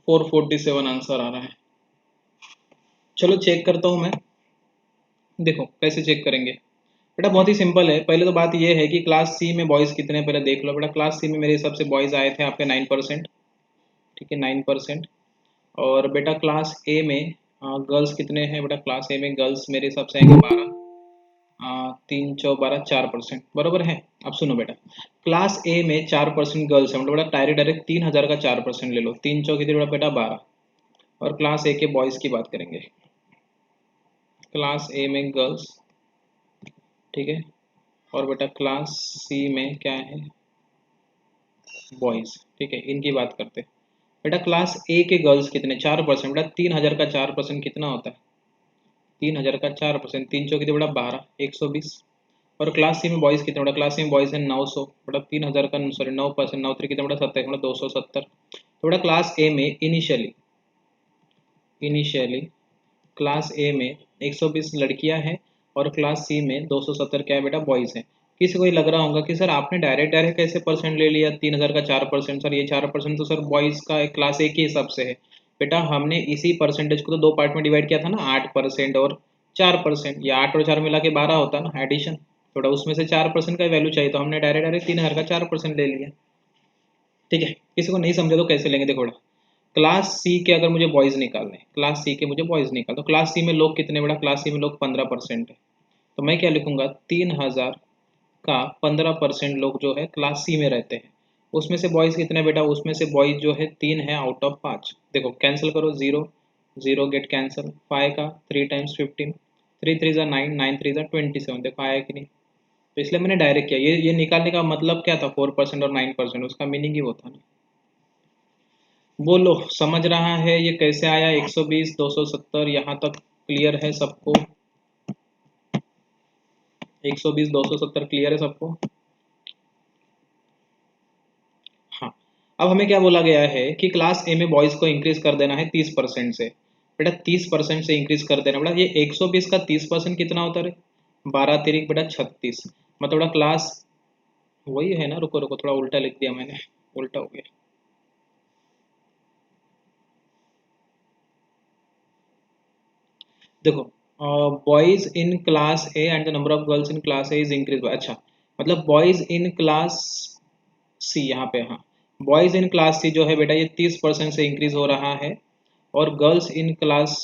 फोर 47 आंसर आ रहा है। चलो चेक करता हूँ मैं, देखो कैसे चेक करेंगे बेटा, बहुत ही सिंपल है। पहले तो बात ये है कि क्लास सी में बॉयज़ कितने, पहले देख लो बेटा। क्लास सी में मेरे हिसाब से बॉयज़ आए थे आपके 9%, ठीक है 9%। और बेटा क्लास ए में गर्ल्स कितने हैं बेटा, क्लास ए में गर्ल्स मेरे हिसाब से आएंगे 12, 3 × 4 = 4%, बराबर है। अब सुनो बेटा, क्लास ए में 4% गर्ल्स है, मतलब बेटा डायरेक्ट डायरेक्ट 3000 का 4% ले लो, 3 × 4 कितने बेटा 12। और क्लास ए के बॉयज़ की बात करेंगे, क्लास ए में गर्ल्स, ठीक है, और बेटा क्लास सी में क्या है बॉयज़, ठीक है, इनकी बात करते हैं। बेटा क्लास ए के गर्ल्स कितने 4%, बेटा 3000 का 4% कितना होता है, 3000 का 4%, 3 × 4 कितने बेटा 12, 120। और क्लास सी में बॉयज़ कितने बेटा, क्लास सी में बॉयज़ है 900, बेटा 3000 का सॉरी 9%, 9 3 कितने बेटा 27, बेटा 270। तो बेटा क्लास ए में इनिशियली क्लास ए में 120 लड़कियां हैं और क्लास सी में 270 क्या है बेटा बॉयज़ हैं। किसी को ये लग रहा होगा कि सर आपने डायरेक्ट डायरेक्ट कैसे परसेंट ले लिया, 3000 का 4%, सर ये 4% तो सर बॉयज़ का क्लास ए के हिसाब से है। बेटा हमने इसी परसेंटेज को तो दो पार्ट में डिवाइड किया था ना, 8% और 4%, या 8 और 4 मिला के 12 होता ना एडिशन, थोड़ा उसमें से 4% का वैल्यू चाहिए, तो हमने डायरेक्ट डायरेक्ट 3000 का 4% ले लिया, ठीक है। किसी को नहीं समझे तो कैसे लेंगे, देखो बेटा क्लास सी के अगर मुझे बॉयज़ निकालने, क्लास सी के मुझे बॉयज़ निकाल, तो क्लास सी में लोग कितने बेटा, क्लास सी में लोग 15% है, तो मैं क्या लिखूंगा, 3000 का 15% लोग जो है क्लास सी में रहते हैं। उसमें से बॉयज़ कितने बेटा, उसमें से बॉयज़ जो है 3 है आउट ऑफ 5। देखो कैंसिल करो, 0 0 गेट कैंसिल, 5 का 3 टाइम्स 15, 3 3 ज़ा 9, 9 3 ज़ा 27। देखो आया कि नहीं। तो इसलिए मैंने डायरेक्ट किया। ये निकालने का मतलब क्या था, 4% और 9%, उसका मीनिंग ही वो था ना। बोलो समझ रहा है ये कैसे आया, 120 270 यहाँ तक क्लियर है सबको? 120 270 क्लियर है सबको? हाँ। अब हमें क्या बोला गया है कि क्लास ए में बॉयज को इंक्रीज कर देना है 30% से। बेटा 30% से इंक्रीज कर देना, बेटा ये 120 का 30% कितना होता है, 12 तिरिक बेटा 36। मतलब बेटा क्लास वही है ना, रुको रुको थोड़ा उल्टा लिख दिया मैंने, उल्टा हो गया। देखो boys in class A and the number of girls in class A is increase. अच्छा मतलब बॉयज इन क्लास सी यहाँ पे, हाँ बॉयज इन क्लास सी जो है बेटा ये 30% से इंक्रीज हो रहा है, और गर्ल्स इन क्लास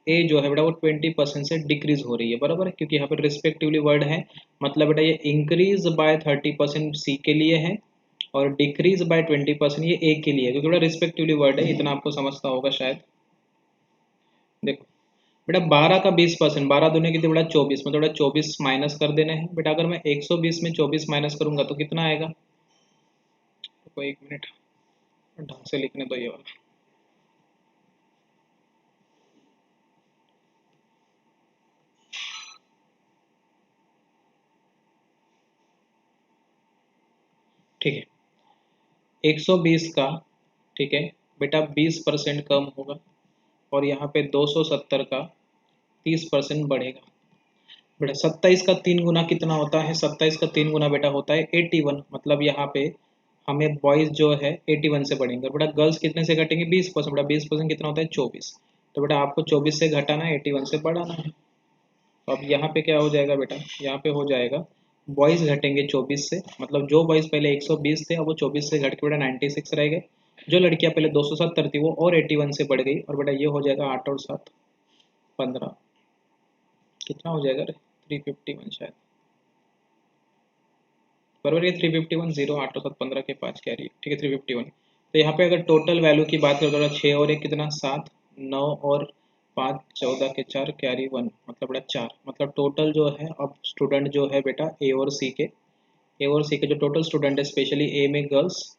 ए जो है बेटा वो 20% से डिक्रीज हो रही है, बराबर है, क्योंकि यहाँ पे रिस्पेक्टिवली वर्ड है। मतलब बेटा ये इंक्रीज बाय 30% सी के लिए है, और डिक्रीज बाय 20% ये ए के लिए है, क्योंकि बेटा रिस्पेक्टिवली वर्ड है, इतना आपको समझता होगा शायद। देखो बेटा 12 का 20%, 12 दूनी कितने बेटा 24, मतलब बेटा 24 माइनस कर देने हैं। बेटा अगर मैं 120 में 24 माइनस करूंगा तो कितना आएगा, तो 1 मिनट ढंग से लिखने दो ये वाला। ठीक है 120 का, ठीक है बेटा 20% कम होगा, और यहाँ पे 270 का 30% बढ़ेगा। बेटा 27 का 3 गुना कितना होता है, 27 का 3 गुना बेटा होता है 81। मतलब यहाँ पे हमें बॉयज जो है 81 से बढ़ेंगे, बेटा गर्ल्स कितने से घटेंगे 20%। बेटा 20% कितना होता है 24। तो बेटा आपको 24 से घटाना है, 81 से बढ़ाना है। तो अब यहाँ पे क्या हो जाएगा बेटा, यहाँ पे हो जाएगा बॉयज घटेंगे 24 से, मतलब जो बॉयज पहले 120 थे अब वो 24 से घट के बेटा 96 रह गए। जो लड़कियां पहले 270 थी वो और 81 से बढ़ गई, और बेटा ये हो जाएगा 8 और 7 15, कितना हो जाएगा रे 351 शायद, बराबर ये 351 0 8 और 7 15 के 5 कैरी, ठीक है 351। तो यहाँ पे अगर टोटल वैल्यू की बात करें तो 6 और 1 कितना 7, 9 और 5 14 के 4 कैरी 1, मतलब बेटा 4। मतलब टोटल जो है अब स्टूडेंट जो है बेटा ए और सी के जो टोटल स्टूडेंट है, स्पेशली ए में गर्ल्स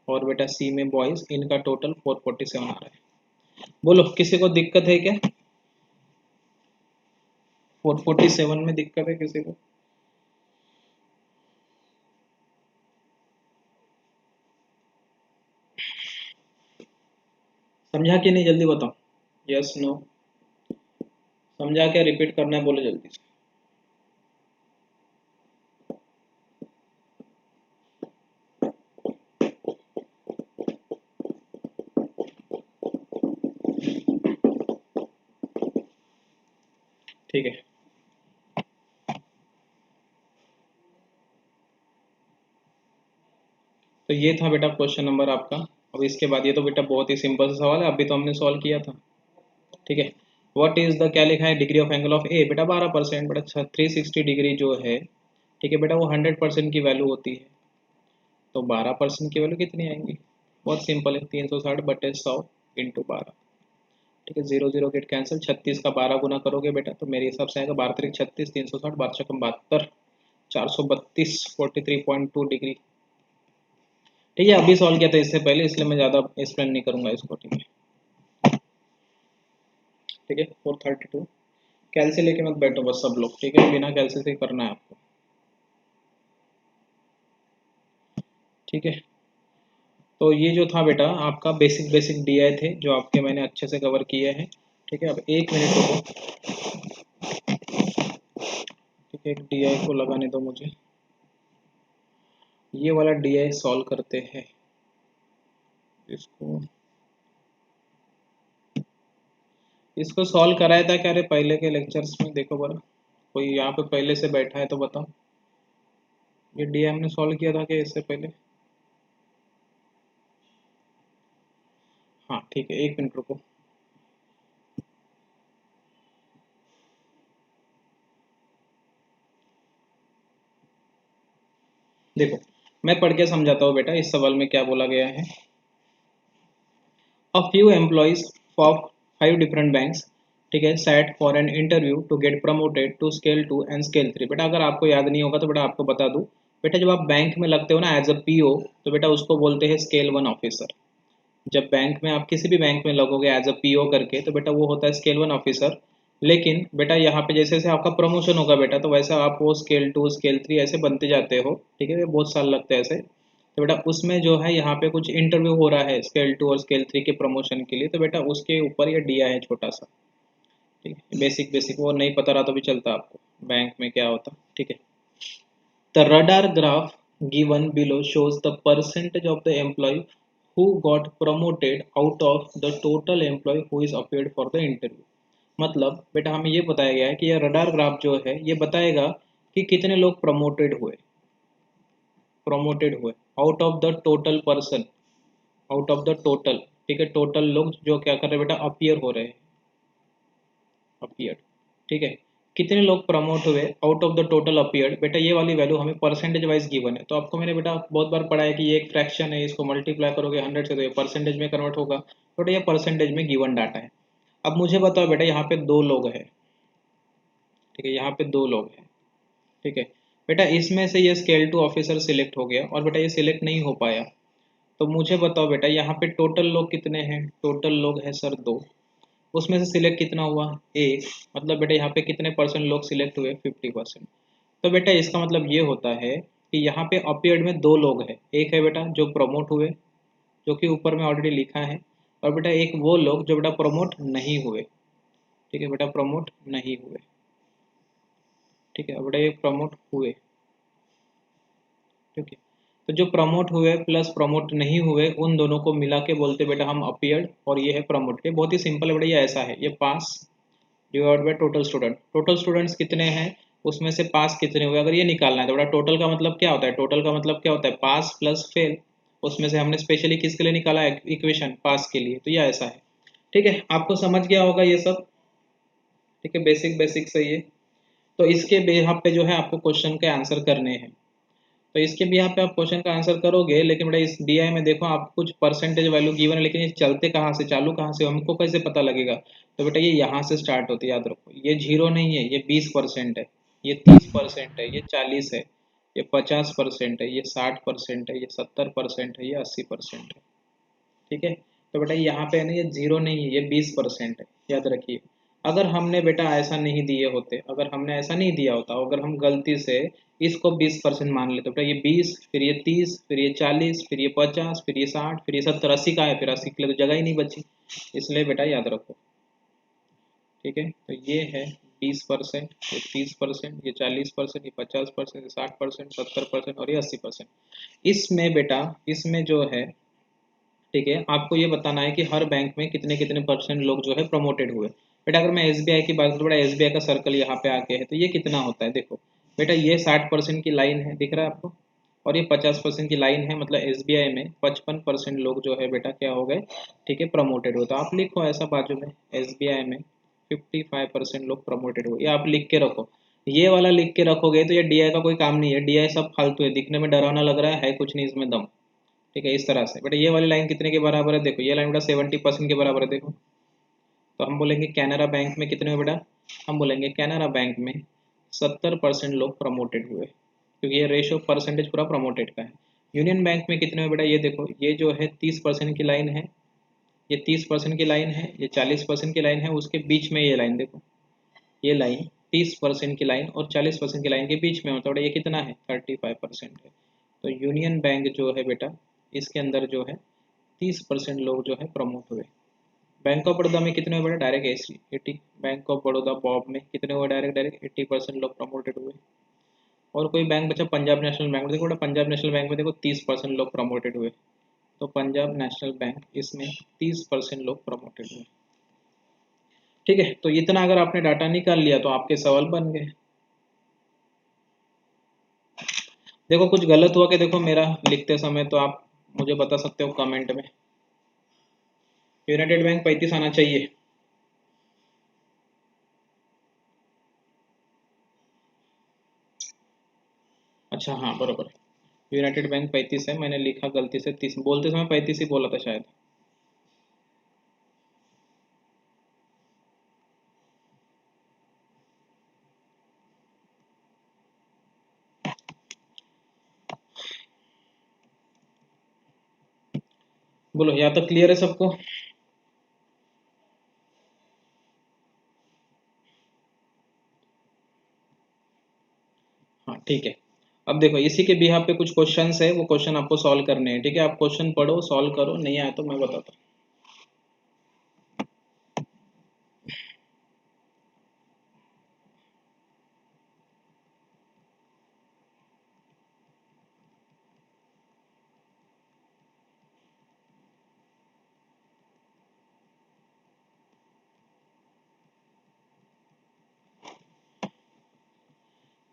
और बेटा सी में बॉयज, इनका टोटल 447 आ रहा है। बोलो किसी को दिक्कत है क्या, 447 में दिक्कत है किसी को? समझा कि नहीं, जल्दी बताओ, यस नो। समझा क्या, रिपीट करना है, बोलो जल्दी से। ठीक है तो ये था बेटा क्वेश्चन नंबर आपका। अब इसके बाद ये तो बेटा बहुत ही सिंपल सा सवाल है, अभी तो हमने सॉल्व किया था। ठीक है व्हाट इज द, क्या लिखा है, डिग्री ऑफ एंगल ऑफ ए, बेटा 12%। बेटा 360 डिग्री जो है, ठीक है बेटा वो 100% की वैल्यू होती है, तो 12% की वैल्यू कितनी आएंगी, बहुत सिंपल है, 360/100 इंटू 12। ठीक है 0 0 गेट कैंसिल, 36 का 12 गुना करोगे बेटा तो मेरे हिसाब से आएगा 12 3 36, 360 12 कम 72, 432 43.2 डिग्री। ठीक है अभी सॉल्व किया था इससे पहले, इसलिए मैं ज़्यादा एक्सप्लेन नहीं करूंगा इसको। ठीक है ठीक है 432। कैलसी लेके मत बैठो बस सब लोग, ठीक है बिना कैलसी से करना है आपको। ठीक है तो ये जो था बेटा आपका बेसिक बेसिक डीआई थे जो आपके मैंने अच्छे से कवर किए हैं। ठीक है अब 1 मिनट रुको, ठीक है एक डीआई को लगाने दो मुझे, ये वाला डीआई सॉल्व करते हैं इसको। इसको सॉल्व कराया था क्या रे पहले के लेक्चर्स में, देखो बरा कोई यहाँ पे पहले से बैठा है तो बताओ, ये डीआई हमने सॉल्व किया था क्या इससे पहले? हाँ ठीक है 1 मिनट रुको। देखो मैं पढ़ के समझाता हूँ बेटा, इस सवाल में क्या बोला गया है। A few employees of 5 different banks, ठीक है, sat for an interview to get promoted to scale 2 and scale 3। बेटा अगर आपको याद नहीं होगा तो बेटा आपको बता दूं, बेटा जब आप बैंक में लगते हो ना एज अ पीओ, तो बेटा उसको बोलते हैं स्केल 1 ऑफिसर। जब बैंक में आप किसी भी बैंक में लगोगे एज अ पीओ करके, तो बेटा वो होता है स्केल 1 ऑफिसर। लेकिन बेटा यहाँ पे जैसे जैसे आपका प्रमोशन होगा बेटा, तो वैसा आप वो स्केल 2 स्केल 3 ऐसे बनते जाते हो, ठीक है, बहुत साल लगते हैं ऐसे। तो बेटा उसमें जो है यहाँ पे कुछ इंटरव्यू हो रहा है स्केल 2 और स्केल 3 के प्रमोशन के लिए, तो बेटा उसके ऊपर ये दिया है छोटा सा, ठीक है, बेसिक बेसिक, वो नहीं पता रहा तो भी चलता आपको बैंक में क्या होता, ठीक है। The radar graph given below shows the percentage of the employee who got promoted out of the total employee who is appeared for the interview। मतलब बेटा हमें ये बताया गया है कि ये रडार ग्राफ जो है ये बताएगा कि कितने लोग प्रमोटेड हुए out of the total person, out of the total, ठीक है, टोटल लोग जो क्या कर रहे हैं बेटा, अपीयर हो रहे हैं, अपीयर, ठीक है। कितने लोग प्रमोट हुए out of the total appeared, बेटा ये वाली वैल्यू हमें परसेंटेज वाइज गिवन है। तो आपको मैंने बेटा बहुत बार पढ़ा है कि ये एक फ्रैक्शन है, इसको मल्टीप्लाई करोगे 100 से तो ये परसेंटेज में कन्वर्ट होगा, तो बेटा ये परसेंटेज में गिवन डाटा है। अब मुझे बताओ बेटा यहाँ पे दो लोग हैं, ठीक है, यहाँ पे दो लोग हैं, ठीक है। बेटा इसमें से ये स्केल 2 ऑफिसर सिलेक्ट हो गया और बेटा ये सिलेक्ट नहीं हो पाया, तो मुझे बताओ बेटा यहाँ पे टोटल लोग कितने हैं, टोटल लोग हैं सर 2, उसमें से सिलेक्ट कितना हुआ, एक, मतलब बेटा यहाँ पे कितने परसेंट लोग सिलेक्ट हुए, 50%। तो बेटा इसका मतलब ये होता है कि यहाँ पे अपीयर्ड में दो लोग हैं, एक है बेटा जो प्रमोट हुए, जो कि ऊपर में ऑलरेडी लिखा है, और बेटा एक वो लोग जो बेटा प्रमोट नहीं हुए, ठीक है, बेटा प्रमोट नहीं हुए, ठीक है, बेटा ये प्रमोट हुए, ठीक है। तो जो प्रमोट हुए प्लस प्रमोट नहीं हुए उन दोनों को मिला के बोलते बेटा हम अपीयर्ड, और ये है प्रमोट। ये बहुत ही सिंपल है बेटा, ये ऐसा है, ये pass divide by total student, total students कितने हैं उसमें से पास कितने हुए, अगर ये निकालना है तो बेटा टोटल का मतलब क्या होता है, टोटल का मतलब क्या होता है, पास प्लस फेल। उसमें से हमने स्पेशली किसके लिए निकाला है, इक्वेशन पास के लिए, तो ये ऐसा है, ठीक है, आपको समझ गया होगा ये सब, ठीक है, बेसिक बेसिक सही है। तो इसके बेहाफ पे जो है आपको क्वेश्चन के आंसर करने हैं, तो इसके भी यहाँ पे आप क्वेश्चन का आंसर करोगे, लेकिन बेटा इस डीआई में देखो आप कुछ परसेंटेज वैल्यू गिवन है, लेकिन ये चलते कहाँ से, चालू कहाँ से, हमको कैसे पता लगेगा। तो बेटा ये यहाँ से स्टार्ट होती है, याद रखो, ये 0 नहीं है, ये 20% है, ये 30% है, ये 40 है, ये 50% है, ये 60% है, ये 70% है, ये 80% है, ठीक है। तो बेटा यहाँ पे है ना, ये 0 नहीं है, ये 20% है, याद रखिए। अगर हमने बेटा ऐसा नहीं दिए होते, अगर हमने ऐसा नहीं दिया होता, अगर हम गलती से इसको 20% मान लेते, बेटा ये 20, फिर ये 30, फिर ये 40, फिर ये 50, फिर ये 60, फिर ये 70, 80 का है, फिर 80 के लिए तो जगह ही नहीं बची, इसलिए बेटा याद रखो, ठीक है। तो ये है 20%, ये 30%, ये 40%, ये 50%, ये 60%, 70% और ये 80%। इसमें बेटा, इसमें जो है, ठीक है, आपको ये बताना है कि हर बैंक में कितने कितने परसेंट लोग जो है प्रमोटेड हुए। बेटा अगर मैं एसबीआई की बात करूँ, बेटा एसबीआई का सर्कल यहाँ पे आके है, तो ये कितना होता है, देखो बेटा ये 60% की लाइन है, दिख रहा है आपको, और ये 50% की लाइन है, मतलब एसबीआई में 55% लोग जो है बेटा क्या हो गए, ठीक है, प्रमोटेड हुए। तो आप लिखो ऐसा बाजू में, एसबीआई में 55% लोग प्रमोटेड हुए, ये आप लिख के रखो। ये वाला लिख के रखोगे तो ये डीआई का कोई काम नहीं है, डीआई सब फालतू है, दिखने में डरावना लग रहा है कुछ नहीं इसमें दम, ठीक है, इस तरह से। बेटा ये वाली लाइन कितने के बराबर है, देखो ये लाइन बेटा 70% के बराबर है, देखो। तो हम बोलेंगे कैनरा बैंक में कितने हुए बेटा, हम बोलेंगे कैनरा बैंक में 70% लोग प्रमोटेड हुए, क्योंकि ये रेशो परसेंटेज पूरा प्रमोटेड का है। यूनियन बैंक में कितने हुए बेटा, ये देखो, ये जो है 30% की लाइन है, ये 30% की लाइन है, ये 40% की लाइन है, उसके बीच में ये लाइन देखो, ये लाइन 30% की लाइन और 40% की लाइन के बीच में, मतलब ये कितना है, 35% है। तो यूनियन बैंक जो है बेटा, इसके अंदर जो है 30% लोग जो है प्रमोट हुए। बैंक ऑफ बड़ौदा में कितने हुए बेटा, direct 80, bank of Baroda Bob में कितने हुए, डायरेक्ट डायरेक्ट 80% लोग प्रमोटेड हुए। और कोई बैंक बचा, पंजाब नेशनल बैंक में, देखो बेटा पंजाब नेशनल बैंक में देखो 30% लोग प्रमोटेड हुए, तो पंजाब नेशनल बैंक इसमें 30% लोग प्रमोटेड हुए, ठीक है। तो इतना अगर आपने डाटा निकाल लिया तो आपके सवाल बन गए। देखो कुछ गलत हुआ कि देखो मेरा लिखते समय, तो आप मुझे बता सकते हो कमेंट में। यूनाइटेड बैंक 35 आना चाहिए, अच्छा हाँ बरोबर। यूनाइटेड बैंक 35 है, मैंने लिखा गलती से 30, बोलते समय 35 ही बोला था शायद। बोलो, या तो क्लियर है सबको? हाँ ठीक है। अब देखो, इसी के बिहाफ पे कुछ क्वेश्चंस है, वो क्वेश्चन आपको सॉल्व करने हैं, ठीक है? आप क्वेश्चन पढ़ो, सॉल्व करो, नहीं आया तो मैं बताता हूँ।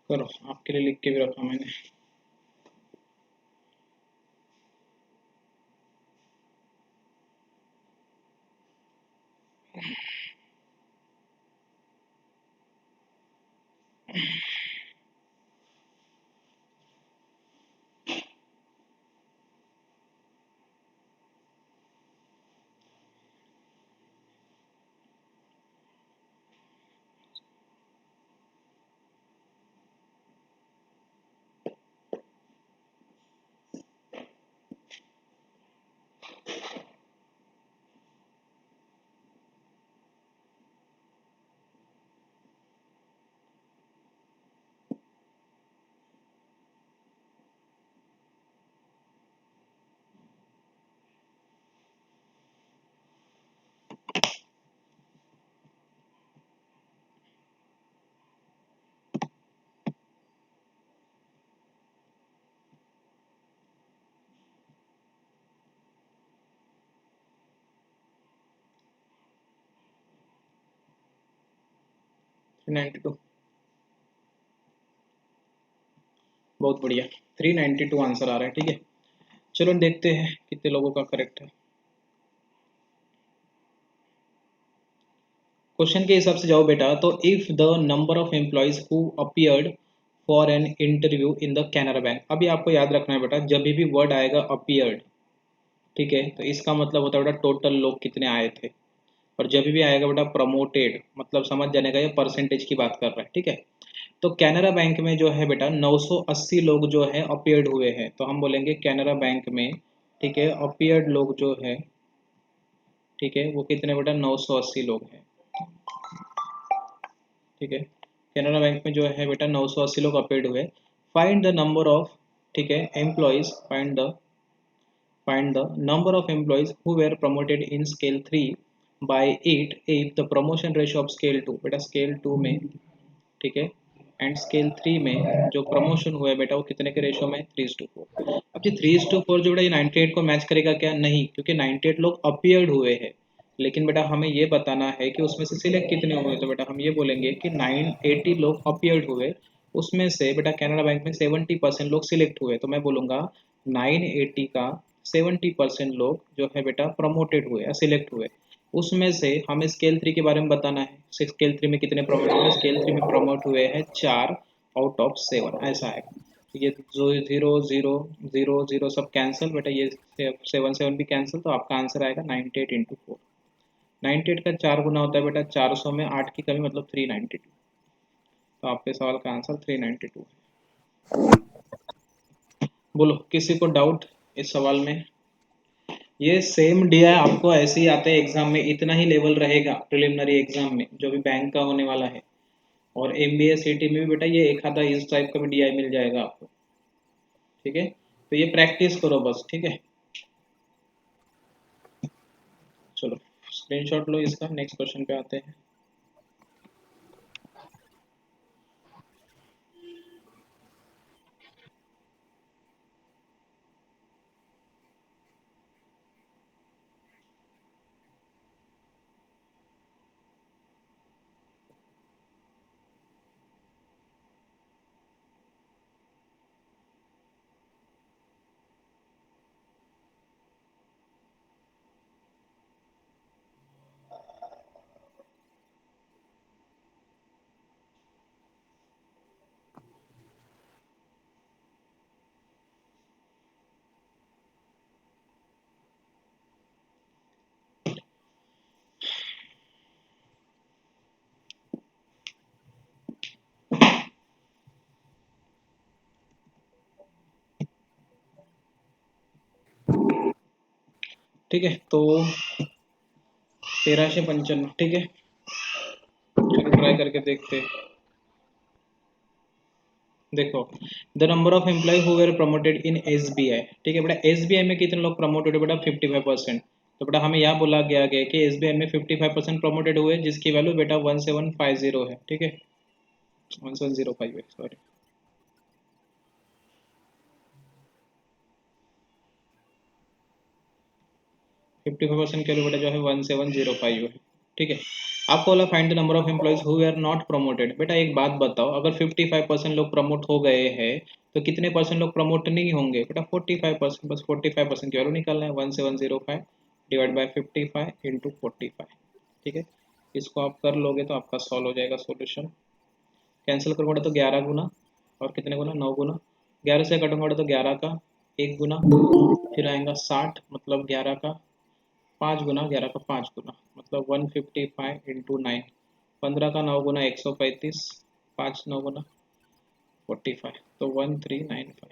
करो, आपके लिए लिख के भी रखा मैंने। थ्री 92, बहुत बढ़िया। 392 आंसर आ रहा है, ठीक है। चलो देखते हैं कितने लोगों का करेक्ट है। क्वेश्चन के हिसाब से जाओ बेटा। तो if the number of employees who appeared for an interview in the Canara bank, अभी आपको याद रखना है बेटा, जब भी वर्ड आएगा अपियर्ड, ठीक है, तो इसका मतलब होता है बेटा टोटल लोग कितने आए थे। और जब भी आएगा बेटा प्रमोटेड, मतलब समझ जाने का ये परसेंटेज की बात कर रहा है, ठीक है। तो कैनरा बैंक में जो है बेटा 980 लोग जो है अपियर्ड हुए हैं, तो हम बोलेंगे कैनरा बैंक में, ठीक है, अपियर्ड लोग जो है, ठीक है, वो कितने बेटा 980 लोग हैं, ठीक है। कैनरा बैंक में जो है बेटा 980 लोग अपेड हुए। फाइंड द नंबर ऑफ, ठीक है, employees, find the number of employees who were promoted in scale 3 by 8 if the promotion ratio of scale 2, बेटा स्केल 2 में, ठीक है, एंड स्केल 3 में जो प्रमोशन हुआ है बेटा वो कितने के रेशियो में, 3:4। अब ये 3:4 जो बेटा ये 98 को मैच करेगा क्या? नहीं, क्योंकि 98 लोग अपियर्ड हुए हैं। लेकिन बेटा हमें ये बताना है कि उसमें से सिलेक्ट कितने हुए, तो बेटा हम ये बोलेंगे कि 980 लोग अपियर्ड हुए, उसमें से बेटा कैनरा बैंक में 70% लोग सिलेक्ट हुए, तो मैं बोलूँगा 980 का 70% लोग जो है बेटा प्रमोटेड हुए या सिलेक्ट हुए। उसमें से हमें स्केल 3 के बारे में बताना है, स्केल 3 में कितने प्रमोट हुए, स्केल 3 में प्रमोट हुए हैं 4 आउट ऑफ 7, ऐसा है। तो ये जो 0 0 0 0 सब कैंसिल बेटा, ये 7 7 भी कैंसिल, तो आपका आंसर आएगा 98 × 4। 98 का 4 गुना होता है बेटा 400 में 8 की कमी, मतलब 392। तो आपके सवाल का आंसर 392 है। बोलो, किसी को डाउट इस सवाल में? ये सेम दिया है आपको, ऐसे ही आते हैं एग्जाम में, इतना ही लेवल रहेगा प्रिलिमिनरी एग्जाम में जो भी बैंक का होने वाला है। और एमबीए सीटी में भी बेटा ये एक आधा इस टाइप का भी डीआई मिल जाएगा आपको, ठीक है। तो ये प्रैक्टिस करो बस, ठीक है। चलो स्क्रीनशॉट लो इसका, नेक्स्ट क्वेश्चन पे आते हैं। ठीक है, तो 1395, ठीक है, चलो ट्राई करके देखते हैं। देखो, the number of employee who were promoted in SBI, ठीक है बेटा, SBI में कितने लोग प्रमोटेड हुए बेटा, 55%। तो बेटा हमें यहाँ बोला गया कि SBI में 55% प्रमोटेड हुए, जिसकी वैल्यू बेटा 1750 है, ठीक है, 1705 है, सॉरी। 55% के लिए बेटा जो है 1705 है, ठीक है। आपको बोला find the number of employees who are not promoted. बेटा एक बात बताओ, अगर 55% लोग प्रमोट हो गए हैं तो कितने परसेंट लोग प्रमोट नहीं होंगे बेटा, 45%। बस 45% की वैल्यू निकालना है, 1705 डिवाइड बाई 55 इंटू 45, ठीक है। इसको आप कर लोगे तो आपका सॉल्व हो जाएगा सॉल्यूशन। कैंसिल करूँगा तो 11 गुना, और कितने गुना, 9 गुना। 11 से कटूंगा तो 11 का 1 गुना, फिर आएगा 60, मतलब 11 का 5 गुना, 11 का 5 गुना, मतलब 155 इंटू 9, 15 का 9 गुना 135, 5 9 गुना 45, तो 1395।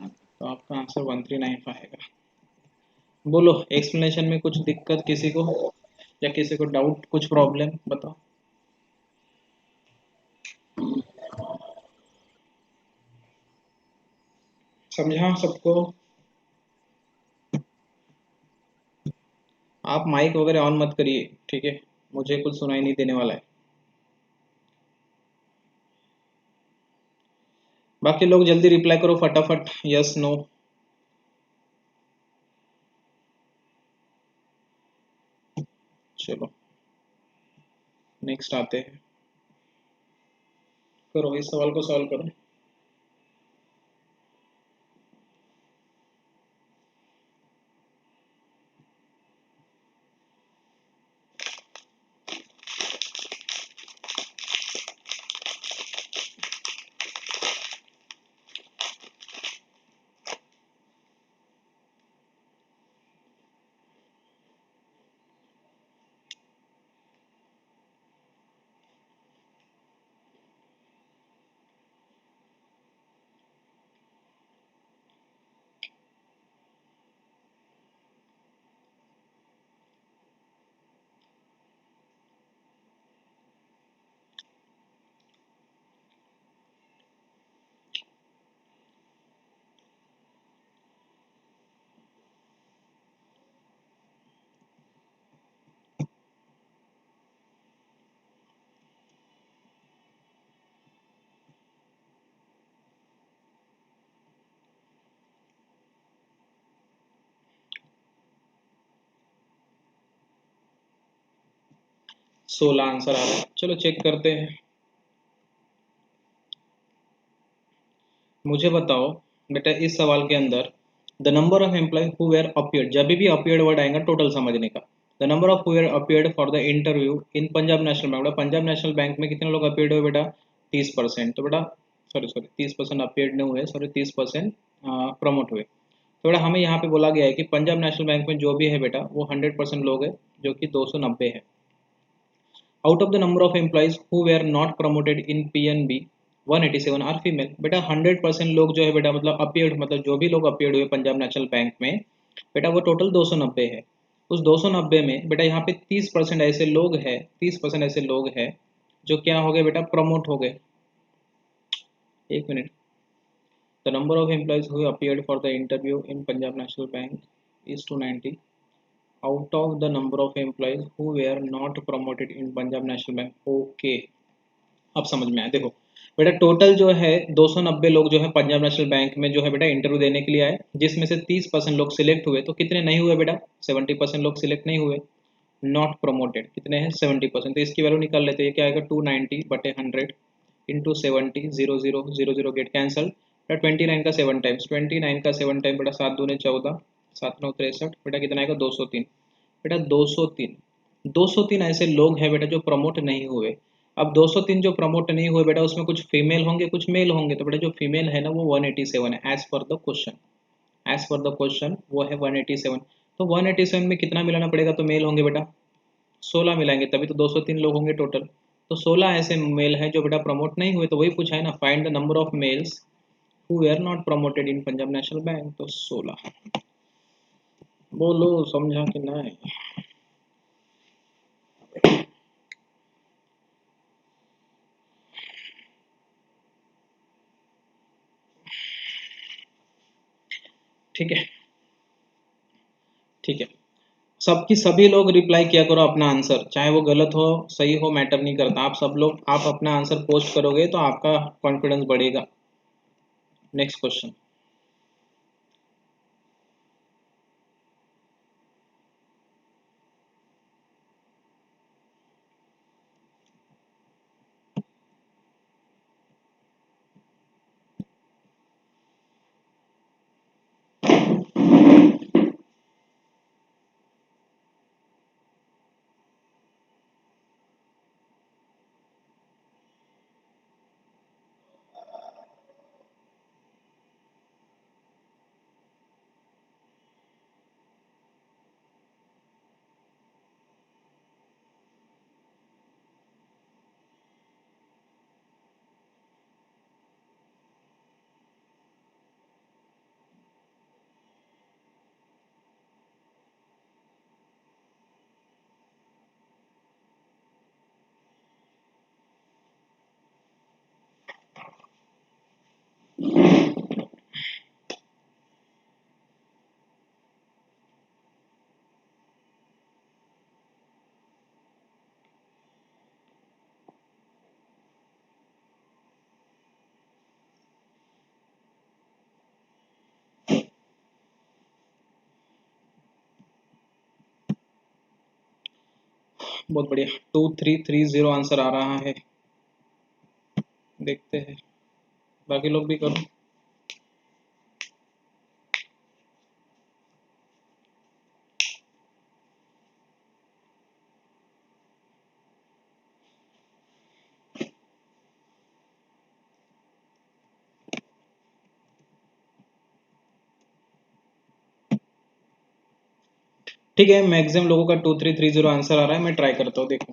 तो आपका आंसर 1395 आएगा। बोलो, एक्सप्लेनेशन में कुछ दिक्कत किसी को, या किसी को डाउट, कुछ प्रॉब्लम बताओ। समझा सबको? आप माइक वगैरह ऑन मत करिए, ठीक है, मुझे कुछ सुनाई नहीं देने वाला है। बाकी लोग जल्दी रिप्लाई करो फटाफट, यस नो। चलो नेक्स्ट आते हैं, करो इस सवाल को सॉल्व करो। सोलह आंसर आ रहा है, चलो चेक करते हैं। मुझे बताओ बेटा इस सवाल के अंदर, the number of employee who were appeared, जब भी अपीयर्ड वर्ड आएगा टोटल समझने का। The number of who were appeared for the interview in Punjab National Bank, बेटा पंजाब नेशनल बैंक में कितने लोग अपीयर्ड हुए बेटा, 30%। तो बेटा सॉरी सॉरी 30% अपीयर्ड नहीं हुए, सॉरी 30% प्रमोट हुए। तो बेटा हमें यहाँ पे बोला गया है कि पंजाब नेशनल बैंक में जो भी है बेटा वो 100% लोग है, जो कि 290 है। Out of the number of employees who were not promoted in PNB 187 are female. बेटा 100% लोग जो है बेटा, मतलब अपीयर्ड, मतलब जो भी लोग अपीयर्ड हुए पंजाब नेशनल बैंक में बेटा, वो टोटल 290 है। उस 290 में बेटा यहाँ पे 30% ऐसे लोग हैं, 30% ऐसे लोग हैं जो क्या हो गए बेटा, प्रमोट हो गए। एक minute, the number of employees who appeared for the interview in Punjab National Bank is 290 out of the number of employees who were not promoted in Punjab National Bank. Okay, अब समझ में आया। देखो बेटा टोटल जो है 290 लोग जो है पंजाब नेशनल बैंक में जो है बेटा इंटरव्यू देने के लिए आए, जिसमें से 30% लोग सिलेक्ट हुए। तो कितने नहीं हुए बेटा, 70% लोग सिलेक्ट नहीं हुए, नॉट प्रमोटेड कितने हैं, 70%। तो इसकी वैल्यू निकाल लेते हैं, क्या आएगा, 290/100 इंटू 70, 0000 गेट कैंसल। बेटा 29 का 7 टाइम्स, 29 का 7 टाइम बेटा 7 दूने 14, 7 9 63, बेटा कितना आएगा 203। बेटा 203, 203 ऐसे लोग हैं बेटा जो प्रमोट नहीं हुए। अब 203 जो प्रमोट नहीं हुए बेटा, उसमें कुछ फीमेल होंगे कुछ मेल होंगे। तो बेटा जो फीमेल है ना वो 187 है, as per the question, as per the question वो है 187। तो 187 में कितना मिलाना पड़ेगा, तो मेल होंगे बेटा 16 मिलाएंगे, तभी तो 203 लोग होंगे टोटल। तो 16 ऐसे मेल हैं जो बेटा प्रमोट नहीं हुए। तो वही पूछा है ना, find the number of males who were not promoted in Punjab National bank, तो 16। बोलो समझा कि नहीं? ठीक है, ठीक है। सबकी सभी लोग रिप्लाई किया करो अपना आंसर, चाहे वो गलत हो सही हो मैटर नहीं करता। आप सब लोग आप अपना आंसर पोस्ट करोगे तो आपका कॉन्फिडेंस बढ़ेगा। Next question. बहुत बढ़िया, 2330 आंसर आ रहा है। देखते हैं, बाकी लोग भी करो। ठीक है, मैक्सिमम लोगों का 2330 आंसर आ रहा है। मैं ट्राई करता हूँ, देखो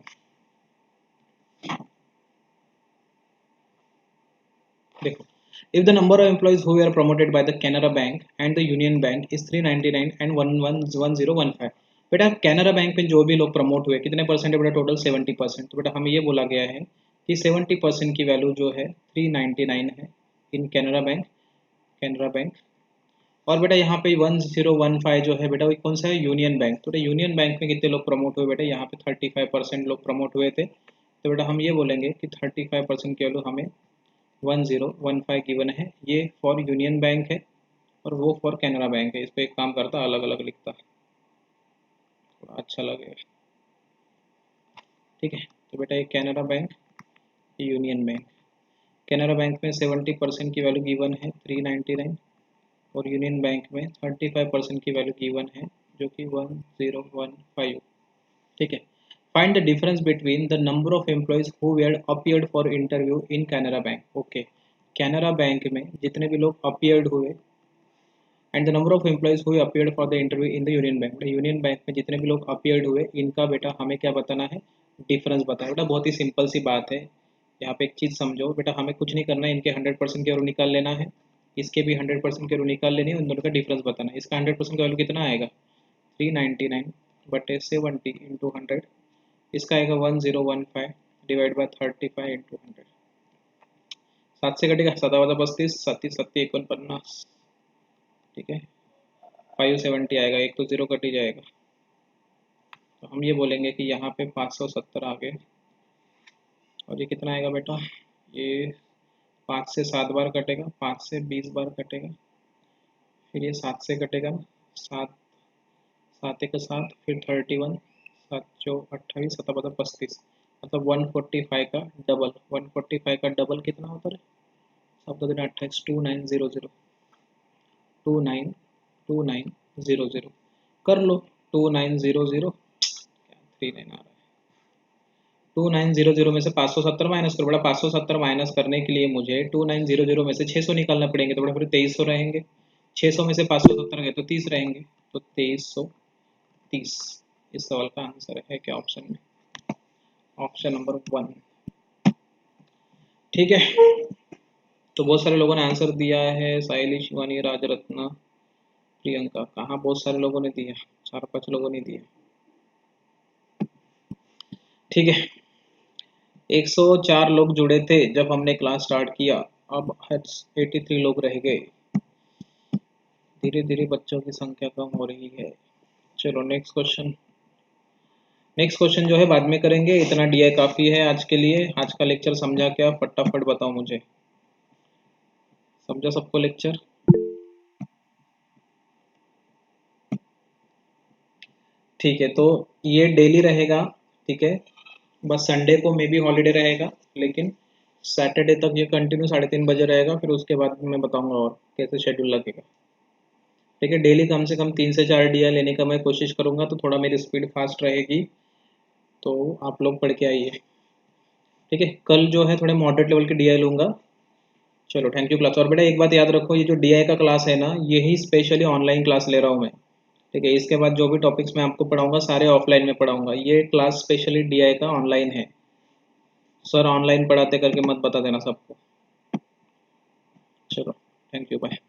देखो। If the number of employees who were promoted by the Canara Bank and the Union Bank is 399 and 111015, बेटा कैनरा बैंक में जो भी लोग प्रमोट हुए कितने परसेंट है बेटा? टोटल 70%। तो बेटा हमें ये बोला गया है कि 70% की वैल्यू जो है 399 है इन कैनरा बैंक। और बेटा यहाँ पे 1015 जो है बेटा वो कौन सा है? Union bank. तो बेटा यूनियन बैंक में कितने लोग प्रमोट हुए बेटा? यहाँ पे 35% लोग प्रमोट हुए थे। तो बेटा हम ये बोलेंगे कि 35% की वैल्यू हमें 1015 गिवन है। ये फॉर यूनियन बैंक है और वो फॉर कैनरा बैंक है। इस पर एक काम करता, अलग अलग लिखता, थोड़ा अच्छा लगेगा। ठीक है, तो बेटा ये कैनरा बैंक, ये यूनियन बैंक। कैनरा बैंक में 70% की वैल्यू गिवन है 399 और यूनियन बैंक में 35% की वैल्यू गिवन है जो कि 1015। ठीक है, find the difference between the number of employees who had appeared for interview in Canara bank. Okay, Canara bank में जितने भी लोग अपीयर्ड हुए and the number of employees who appeared for the interview in the union bank. Union bank में जितने भी लोग appeared हुए इनका बेटा हमें क्या बताना है? डिफरेंस बताना। बेटा बहुत ही सिंपल सी बात है। यहाँ पे एक चीज़ समझो बेटा, हमें कुछ नहीं करना है, इनके 100% के वैल्यू निकाल लेना है, इसके भी 100% के वैल्यू निकाल लेनी है, उन दोनों का डिफरेंस बताना है। इसका 100% का वैल्यू कितना आएगा? 399/70 × 100। इसका आएगा 1015 डिवाइड बाय 35 × 100। 7 से कटेगा, 7×32, 37 सत्ती 49। ठीक है, 570 आएगा, एक तो जीरो कट ही जाएगा। तो हम ये बोलेंगे कि यहाँ पे 570 आ गए। और ये कितना आएगा बेटा? ये 5 से 7 बार कटेगा, 5 से 20 बार कटेगा, फिर ये 7 से कटेगा, 7 7 एक 7, फिर 31, 7 चौ 28, 7×32, मतलब 145 का डबल। 145 का डबल कितना होता है? 7×28, 2900, 292900 कर लो। 2900, 39 आ रहा है। 2900 में से 570 माइनस करो। बड़ा 570 माइनस करने के लिए मुझे 2900 में से 600 निकालना पड़ेंगे, तो बड़ा फिर 2300 रहेंगे। 600 में से 570 गए तो 30 रहेंगे, तो 2330 इस सवाल का आंसर है। क्या ऑप्शन में? Option number 1। ठीक है, तो बहुत सारे लोगों ने आंसर दिया है। साइली, शिवानी, राजरत्न, प्रियंका, कहाँ बहुत सारे लोगों ने दिया, 4-5 लोगों ने दिया। ठीक है, 104 लोग जुड़े थे जब हमने क्लास स्टार्ट किया, अब 83 लोग रह गए। धीरे धीरे बच्चों की संख्या कम हो रही है। चलो नेक्स्ट क्वेश्चन। नेक्स्ट क्वेश्चन जो है बाद में करेंगे, इतना डीआई काफ़ी है आज के लिए। आज का लेक्चर समझा क्या, फटाफट बताओ मुझे, समझा सबको लेक्चर? ठीक है, तो ये डेली रहेगा, ठीक है, बस संडे को मे बी हॉलीडे रहेगा, लेकिन सैटरडे तक ये कंटिन्यू 3:30 बजे रहेगा, फिर उसके बाद मैं बताऊंगा और कैसे शेड्यूल लगेगा। ठीक है, डेली कम से कम 3 से 4 डीआई लेने का मैं कोशिश करूंगा, तो थोड़ा मेरी स्पीड फास्ट रहेगी, तो आप लोग पढ़ के आइए। ठीक है, कल जो है थोड़े मॉडरेट लेवल के डीआई लूंगा। चलो थैंक यू क्लास। और बेटा एक बात याद रखो, ये जो डीआई का क्लास है ना, यही स्पेशली ऑनलाइन क्लास ले रहा हूँ मैं। ठीक है, इसके बाद जो भी टॉपिक्स मैं आपको पढ़ाऊंगा सारे ऑफलाइन में पढ़ाऊंगा, ये क्लास स्पेशली डीआई का ऑनलाइन है। सर ऑनलाइन पढ़ाते करके मत बता देना सबको। चलो थैंक यू, बाय।